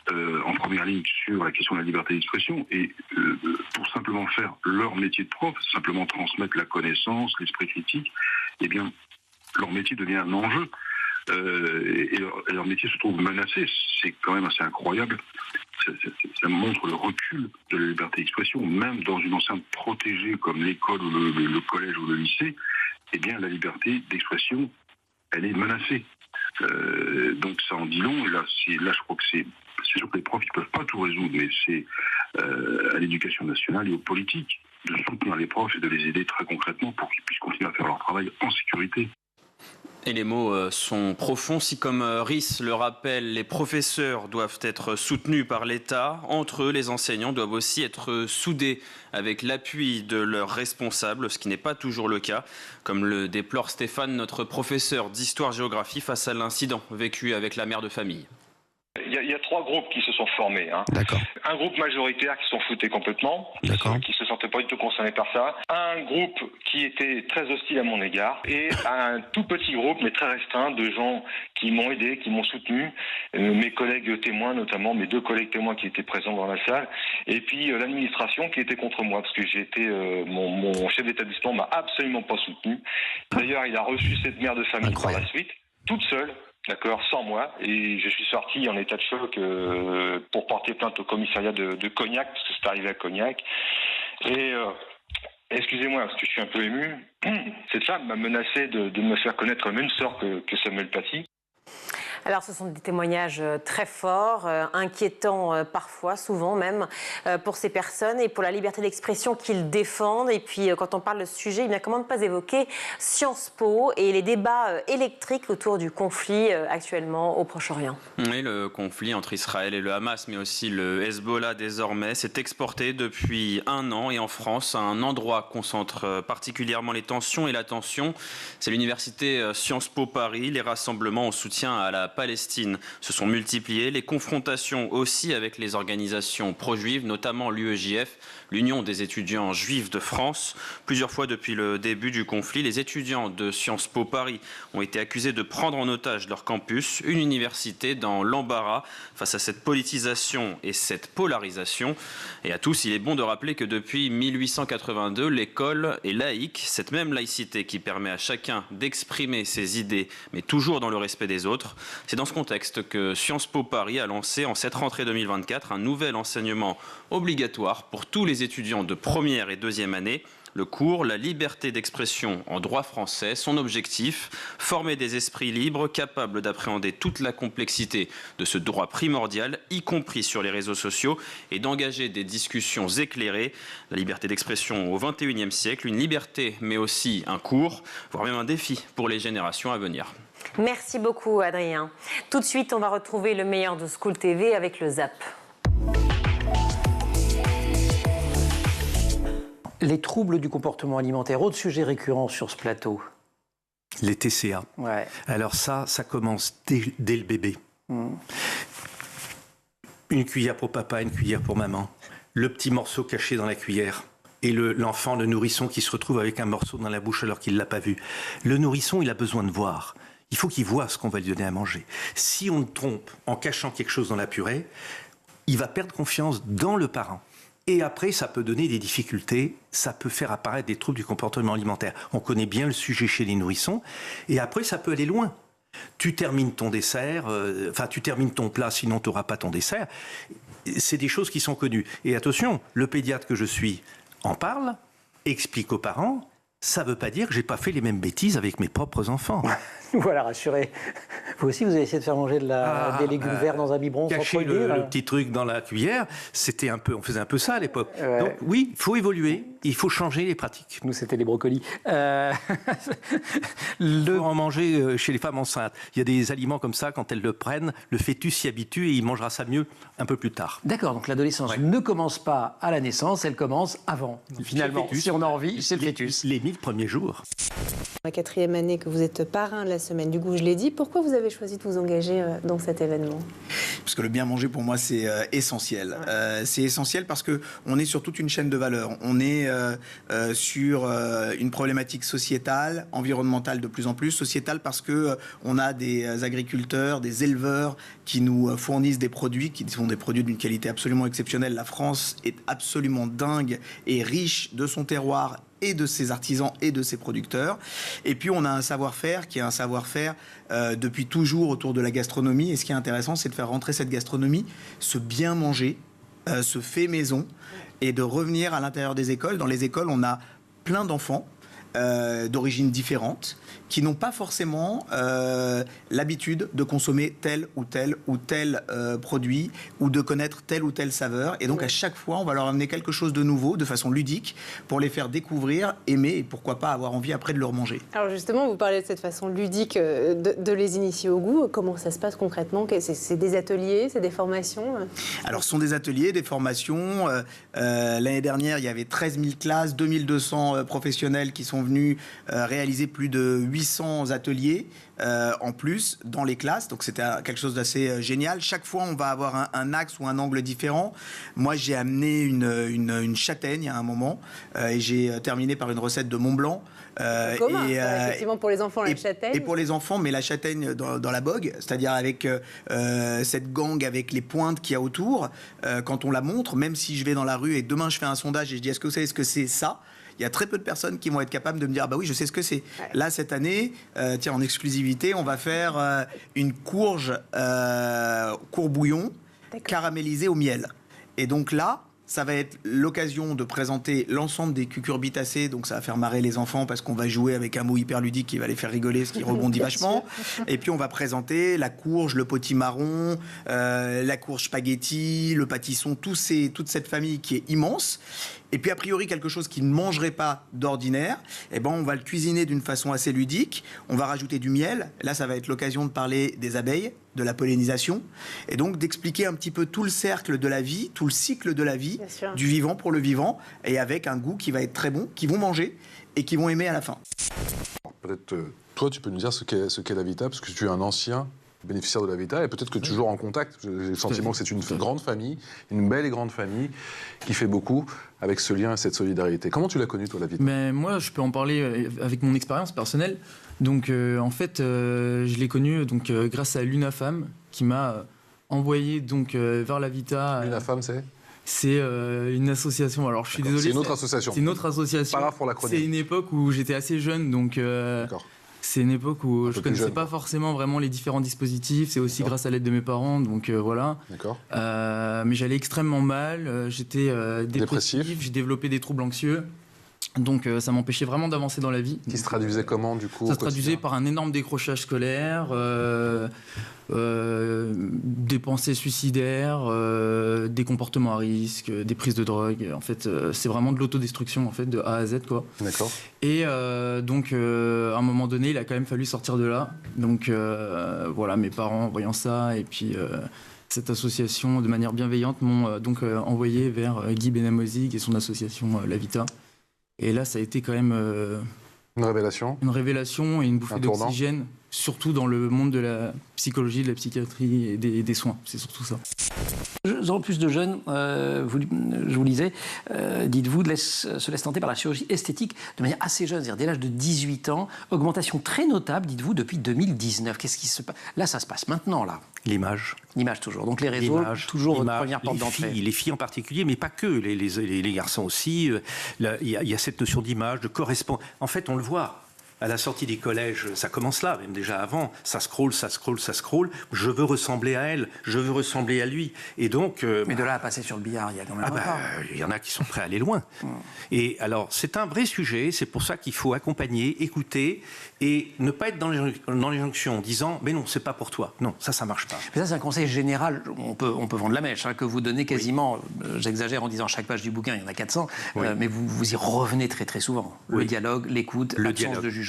en première ligne sur la question de la liberté d'expression, et pour simplement faire leur métier de prof, simplement transmettre la connaissance, l'esprit critique, eh bien, leur métier devient un enjeu, et leur métier se trouve menacé. C'est quand même assez incroyable. Ça montre le recul de la liberté d'expression, même dans une enceinte protégée comme l'école ou le collège ou le lycée. Eh bien, la liberté d'expression, elle est menacée. Donc ça en dit long, et là je crois que c'est sûr que les profs ne peuvent pas tout résoudre, mais c'est à l'éducation nationale et aux politiques de soutenir les profs et de les aider très concrètement pour qu'ils puissent continuer à faire leur travail en sécurité. Et les mots sont profonds. Si, comme Riss le rappelle, les professeurs doivent être soutenus par l'État, entre eux, les enseignants doivent aussi être soudés avec l'appui de leurs responsables, ce qui n'est pas toujours le cas, comme le déplore Stéphane, notre professeur d'histoire-géographie, face à l'incident vécu avec la mère de famille. Il y a 3 groupes qui se sont formés. D'accord. Un groupe majoritaire qui s'en foutait complètement, qui se sentait pas du tout concerné par ça. Un groupe qui était très hostile à mon égard, et un tout petit groupe, mais très restreint, de gens qui m'ont aidé, qui m'ont soutenu. Mes collègues témoins, notamment mes 2 collègues témoins qui étaient présents dans la salle, et puis l'administration qui était contre moi, parce que mon chef d'établissement m'a absolument pas soutenu. D'ailleurs, il a reçu cette mère de famille par la suite, toute seule. D'accord, sans moi, et je suis sorti en état de choc pour porter plainte au commissariat de Cognac, parce que c'est arrivé à Cognac. Et excusez-moi, parce que je suis un peu ému, cette femme m'a menacé de me faire connaître le même sort que Samuel Paty. Alors, ce sont des témoignages très forts, inquiétants parfois, souvent même, pour ces personnes et pour la liberté d'expression qu'ils défendent. Et puis, quand on parle de ce sujet, comment ne pas évoquer Sciences Po et les débats électriques autour du conflit actuellement au Proche-Orient. Oui, le conflit entre Israël et le Hamas, mais aussi le Hezbollah désormais, s'est exporté depuis 1 an, et en France, à un endroit concentre particulièrement les tensions et l'attention. C'est l'université Sciences Po Paris. Les rassemblements en soutien à la Palestine se sont multipliés, les confrontations aussi avec les organisations pro-juives, notamment l'UEJF, l'Union des étudiants juifs de France. Plusieurs fois depuis le début du conflit, les étudiants de Sciences Po Paris ont été accusés de prendre en otage leur campus, une université dans l'embarras face à cette politisation et cette polarisation. Et à tous, il est bon de rappeler que depuis 1882, l'école est laïque, cette même laïcité qui permet à chacun d'exprimer ses idées, mais toujours dans le respect des autres. C'est dans ce contexte que Sciences Po Paris a lancé en cette rentrée 2024 un nouvel enseignement obligatoire pour tous les étudiants de première et deuxième année. Le cours, la liberté d'expression en droit français, son objectif, former des esprits libres capables d'appréhender toute la complexité de ce droit primordial, y compris sur les réseaux sociaux, et d'engager des discussions éclairées. La liberté d'expression au XXIe siècle, une liberté mais aussi un cours, voire même un défi pour les générations à venir. Merci beaucoup Adrien. Tout de suite, on va retrouver le meilleur de School TV avec le ZAP. Les troubles du comportement alimentaire, autre sujet récurrent sur ce plateau. Les TCA. Ouais. Alors ça commence dès le bébé. Une cuillère pour papa, une cuillère pour maman. le petit morceau caché dans la cuillère et l'enfant, le nourrisson qui se retrouve avec un morceau dans la bouche alors qu'il ne l'a pas vu. Le nourrisson, il a besoin de voir. Il faut qu'il voit ce qu'on va lui donner à manger. Si on le trompe en cachant quelque chose dans la purée, il va perdre confiance dans le parent. Et après, ça peut donner des difficultés, ça peut faire apparaître des troubles du comportement alimentaire. On connaît bien le sujet chez les nourrissons. Et après, ça peut aller loin. Tu termines ton dessert, tu termines ton plat, sinon tu n'auras pas ton dessert. C'est des choses qui sont connues. Et attention, le pédiatre que je suis en parle, explique aux parents. Ça ne veut pas dire que je n'ai pas fait les mêmes bêtises avec mes propres enfants. Voilà, rassurez. Vous aussi, vous avez essayé de faire manger des légumes verts dans un biberon sans cacher le petit truc dans la cuillère, on faisait un peu ça à l'époque. Ouais. Donc oui, il faut évoluer, il faut changer les pratiques. Nous, c'était les brocolis. Il faut en manger chez les femmes enceintes. Il y a des aliments comme ça, quand elles le prennent, le fœtus s'y habitue et il mangera ça mieux un peu plus tard. D'accord, donc l'adolescence ne commence pas à la naissance, elle commence avant. Finalement, si on a envie, c'est le fœtus. Les 1000 premiers jours. La 4e année que vous êtes parrain de la semaine du goût, je l'ai dit, pourquoi vous avez choisi de vous engager dans cet événement ? Parce que le bien manger, pour moi, c'est essentiel. C'est essentiel parce qu'on est sur toute une chaîne de valeurs. On est sur une problématique sociétale, environnementale de plus en plus, sociétale parce qu'on a des agriculteurs, des éleveurs qui nous fournissent des produits, qui sont des produits d'une qualité absolument exceptionnelle. La France est absolument dingue et riche de son terroir et de ses artisans et de ses producteurs. Et puis on a un savoir-faire qui est un savoir-faire depuis toujours autour de la gastronomie. Et ce qui est intéressant, c'est de faire rentrer cette gastronomie, ce bien manger, ce fait maison, et de revenir à l'intérieur des écoles. Dans les écoles, on a plein d'enfants d'origines différentes qui n'ont pas forcément l'habitude de consommer tel ou tel produit ou de connaître telle ou telle saveur. Et donc, à chaque fois, on va leur amener quelque chose de nouveau, de façon ludique, pour les faire découvrir, aimer et pourquoi pas avoir envie après de le remanger. Alors justement, vous parlez de cette façon ludique de les initier au goût. Comment ça se passe concrètement ? C'est des ateliers, c'est des formations ? Alors, ce sont des ateliers, des formations. L'année dernière, il y avait 13 000 classes, 2200 professionnels qui sont venus réaliser plus de 800 ateliers en plus dans les classes. Donc c'était quelque chose d'assez génial. Chaque fois, on va avoir un axe ou un angle différent. Moi, j'ai amené une châtaigne à un moment et j'ai terminé par une recette de Mont Blanc. Commun, effectivement, pour les enfants, la châtaigne. Et pour les enfants, mais la châtaigne dans la bogue, c'est-à-dire avec cette gangue, avec les pointes qu'il y a autour. Quand on la montre, même si je vais dans la rue et demain je fais un sondage et je dis est-ce que vous savez ce que c'est ça ? Il y a très peu de personnes qui vont être capables de me dire bah oui, je sais ce que c'est. Ouais. Là, cette année, en exclusivité, on va faire une courge bouillon caramélisée au miel. Et donc là, ça va être l'occasion de présenter l'ensemble des cucurbitacées, donc ça va faire marrer les enfants parce qu'on va jouer avec un mot hyper ludique qui va les faire rigoler, ce qui rebondit vachement. Et puis on va présenter la courge, le potimarron, la courge spaghetti, le pâtisson, toute cette famille qui est immense. Et puis a priori quelque chose qu'ils ne mangeraient pas d'ordinaire, eh ben on va le cuisiner d'une façon assez ludique. On va rajouter du miel. Là, ça va être l'occasion de parler des abeilles, de la pollinisation, et donc d'expliquer un petit peu tout le cercle de la vie, tout le cycle de la vie, du vivant pour le vivant, et avec un goût qui va être très bon, qu'ils vont manger et qu'ils vont aimer à la fin. Peut-être toi, tu peux nous dire ce qu'est la Vita, parce que tu es un ancien bénéficiaire de la Vita, et peut-être que tu es toujours en contact. J'ai le sentiment que c'est une grande famille, une belle et grande famille, qui fait beaucoup avec ce lien et cette solidarité. Comment tu l'as connue, toi, la Vita ? Mais moi, je peux en parler avec mon expérience personnelle. Donc, en fait, je l'ai connue grâce à l'UNAFAM, qui m'a envoyé vers la Vita. L'UNAFAM, c'est une association. Alors, je suis désolé. C'est une autre association. C'est une autre association. Pas grave pour la chronique. C'est une époque où j'étais assez jeune, donc. D'accord. C'est une époque où je ne connaissais pas forcément vraiment les différents dispositifs. C'est aussi grâce à l'aide de mes parents, donc voilà. D'accord. Mais j'allais extrêmement mal. J'étais dépressif. J'ai développé des troubles anxieux. Donc ça m'empêchait vraiment d'avancer dans la vie. Qui se traduisait comment, du coup ? Ça se traduisait par un énorme décrochage scolaire, des pensées suicidaires, des comportements à risque, des prises de drogue. En fait, c'est vraiment de l'autodestruction, en fait, de A à Z, quoi. D'accord. Et donc, à un moment donné, il a quand même fallu sortir de là. Donc, voilà, mes parents, voyant ça, et puis cette association, de manière bienveillante, m'ont donc envoyé vers Guy Benamozig et son association La Vita. Et là, ça a été quand même... Une révélation. Une révélation et une bouffée d'oxygène surtout dans le monde de la psychologie, de la psychiatrie et des soins. C'est surtout ça. En plus de jeunes, je vous lisais, dites-vous, se laissent tenter par la chirurgie esthétique de manière assez jeune, c'est-à-dire dès l'âge de 18 ans. Augmentation très notable, dites-vous, depuis 2019. Qu'est-ce qui se passe ? Là, ça se passe maintenant, là. L'image. L'image toujours. Donc les réseaux, toujours votre première porte d'entrée. Les filles en particulier, mais pas que, les garçons aussi. Il y a cette notion d'image, de correspondance. En fait, on le voit. À la sortie des collèges, ça commence là, même déjà avant. Ça scrolle. Je veux ressembler à elle, je veux ressembler à lui. Et donc. Mais de là à passer sur le billard, il y a quand même un temps. Il y en a qui sont prêts à aller loin. Et alors, c'est un vrai sujet. C'est pour ça qu'il faut accompagner, écouter et ne pas être dans l'injonction en disant mais non, c'est pas pour toi. Non, ça marche pas. Mais ça, c'est un conseil général. On peut vendre la mèche, que vous donnez quasiment. J'exagère en disant chaque page du bouquin, il y en a 400. Mais vous y revenez très très souvent. Le dialogue, l'écoute, l'absence de jugement.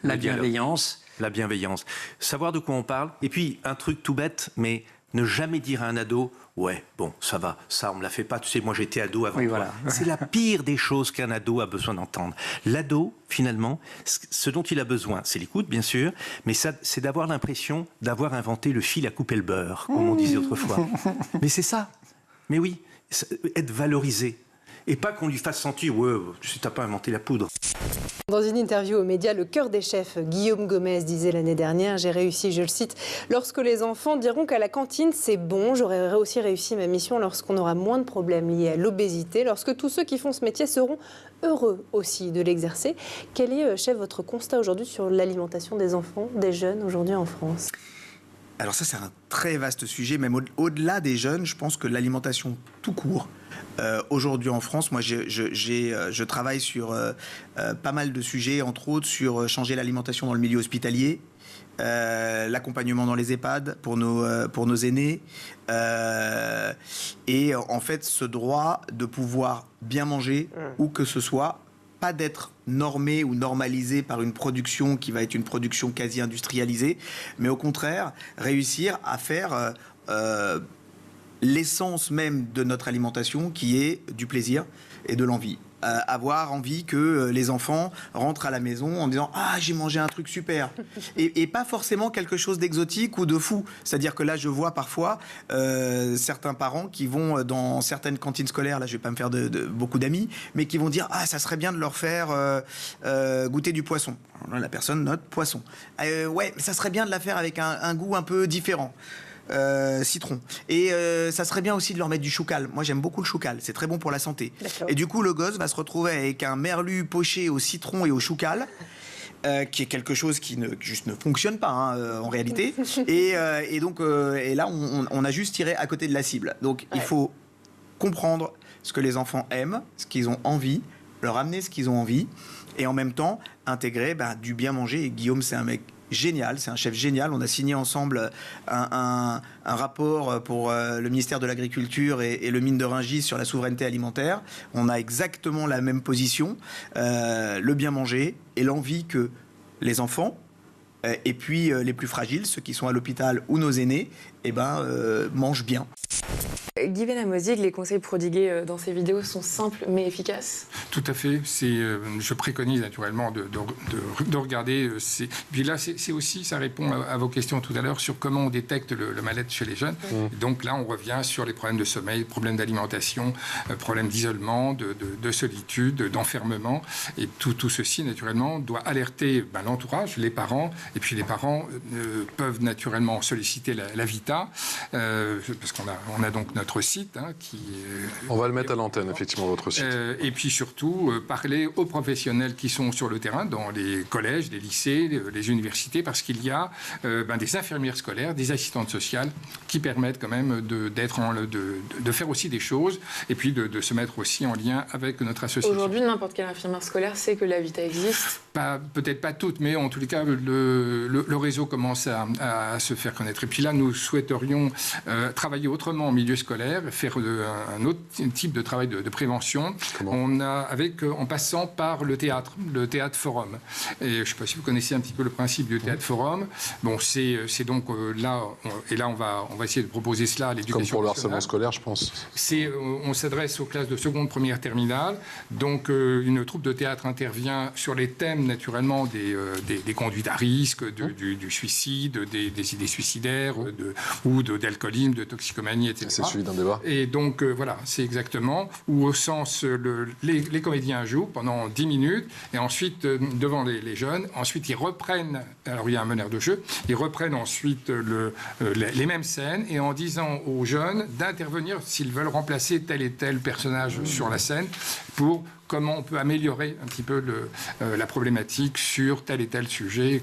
La bienveillance. La bienveillance. Savoir de quoi on parle. Et puis, un truc tout bête, mais ne jamais dire à un ado « Ouais, bon, ça va, ça, on me l'a fait pas. Tu sais, moi, j'étais ado avant toi. Voilà. » C'est la pire des choses qu'un ado a besoin d'entendre. L'ado, finalement, ce dont il a besoin, c'est l'écoute, bien sûr, mais c'est d'avoir l'impression d'avoir inventé le fil à couper le beurre, comme on disait autrefois. Mais c'est ça. Mais oui, être valorisé. Et pas qu'on lui fasse sentir « Ouais, tu n'as pas inventé la poudre. » Dans une interview aux médias, le cœur des chefs, Guillaume Gomez, disait l'année dernière « J'ai réussi, je le cite, lorsque les enfants diront qu'à la cantine c'est bon, j'aurai aussi réussi ma mission lorsqu'on aura moins de problèmes liés à l'obésité, lorsque tous ceux qui font ce métier seront heureux aussi de l'exercer. » Quel est, chef, votre constat aujourd'hui sur l'alimentation des enfants, des jeunes aujourd'hui en France ? Alors ça, c'est un très vaste sujet, même au-delà des jeunes, je pense que l'alimentation tout court, aujourd'hui en France, moi je travaille sur pas mal de sujets, entre autres sur changer l'alimentation dans le milieu hospitalier, l'accompagnement dans les EHPAD pour nos aînés, et en fait ce droit de pouvoir bien manger, où que ce soit, pas d'être normé ou normalisé par une production qui va être une production quasi industrialisée, mais au contraire, réussir à faire l'essence même de notre alimentation, qui est du plaisir et de l'envie. Avoir envie que les enfants rentrent à la maison en disant « Ah, j'ai mangé un truc super !» et pas forcément quelque chose d'exotique ou de fou. C'est-à-dire que là, je vois parfois certains parents qui vont dans certaines cantines scolaires, là, je ne vais pas me faire beaucoup d'amis, mais qui vont dire « Ah, ça serait bien de leur faire goûter du poisson. » Alors là, la personne note « poisson ». Ouais, mais ça serait bien de la faire avec un goût un peu différent. Citron. Et ça serait bien aussi de leur mettre du choucal. Moi, j'aime beaucoup le choucal. C'est très bon pour la santé. Et du coup, le gosse va se retrouver avec un merlu poché au citron et au choucal. Qui est quelque chose qui juste ne fonctionne pas en réalité. Et donc, là, on a juste tiré à côté de la cible. Donc, il faut comprendre ce que les enfants aiment, ce qu'ils ont envie, leur amener ce qu'ils ont envie, et en même temps, intégrer du bien manger. Et Guillaume, c'est un mec génial, c'est un chef génial. On a signé ensemble un rapport pour le ministère de l'Agriculture et le mine de Rungis sur la souveraineté alimentaire. On a exactement la même position, le bien manger et l'envie que les enfants et puis les plus fragiles, ceux qui sont à l'hôpital ou nos aînés, mangent bien. Guy Benamozig, les conseils prodigués dans ces vidéos sont simples mais efficaces. Tout à fait. Je préconise naturellement de regarder. Puis là, c'est aussi, ça répond à vos questions tout à l'heure sur comment on détecte le mal-être chez les jeunes. Donc là, on revient sur les problèmes de sommeil, problèmes d'alimentation, problèmes d'isolement, de solitude, d'enfermement. Et tout ceci, naturellement, doit alerter l'entourage, les parents. Et puis les parents peuvent naturellement solliciter la Vita, parce qu'on a donc notre site qui... On va le mettre à l'antenne, effectivement, votre site. Et puis surtout, parler aux professionnels qui sont sur le terrain, dans les collèges, les lycées, les universités, parce qu'il y a des infirmières scolaires, des assistantes sociales qui permettent quand même de faire aussi des choses et puis de se mettre aussi en lien avec notre association. Aujourd'hui, n'importe quelle infirmière scolaire sait que la Vita existe. Peut-être pas toutes, mais en tous les cas, le réseau commence à se faire connaître. Et puis là, nous souhaiterions travailler autrement en milieu scolaire, faire un autre type de travail de prévention. En passant par le théâtre forum. Et je ne sais pas si vous connaissez un petit peu le principe du théâtre forum. Bon, c'est donc là, on va essayer de proposer cela à l'éducation. Comme pour le harcèlement scolaire, je pense. On s'adresse aux classes de seconde, première, terminale. Donc, une troupe de théâtre intervient sur les thèmes comme naturellement des conduites à risque, du suicide, des idées suicidaires, ou d'alcoolisme, de toxicomanie, etc. C'est suivi d'un débat. Et donc, voilà, c'est exactement, où au sens, les comédiens jouent pendant 10 minutes, et ensuite, devant les jeunes, ensuite ils reprennent, alors il y a un meneur de jeu, ils reprennent ensuite les mêmes scènes, et en disant aux jeunes d'intervenir s'ils veulent remplacer tel et tel personnage sur la scène, pour comment on peut améliorer un petit peu la problématique sur tel et tel sujet.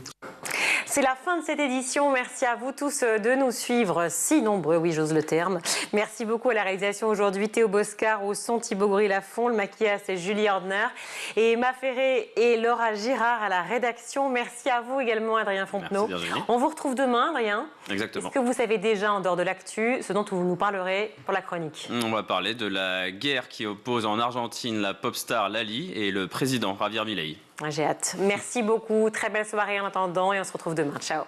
C'est la fin de cette édition. Merci à vous tous de nous suivre, si nombreux, oui, j'ose le terme. Merci beaucoup à la réalisation aujourd'hui, Théo Boscar, au son Thibaut Gris-Lafont, le maquillage c'est Julie Ordner, et Emma Ferré et Laura Girard à la rédaction. Merci à vous également, Adrien Fontenot. On vous retrouve demain, Adrien. Exactement. Est-ce que vous savez déjà, en dehors de l'actu, ce dont vous nous parlerez pour la chronique? On va parler de la guerre qui oppose en Argentine la pop star Lali et le président Javier Milei. J'ai hâte. Merci beaucoup. Très belle soirée en attendant et on se retrouve demain. Ciao.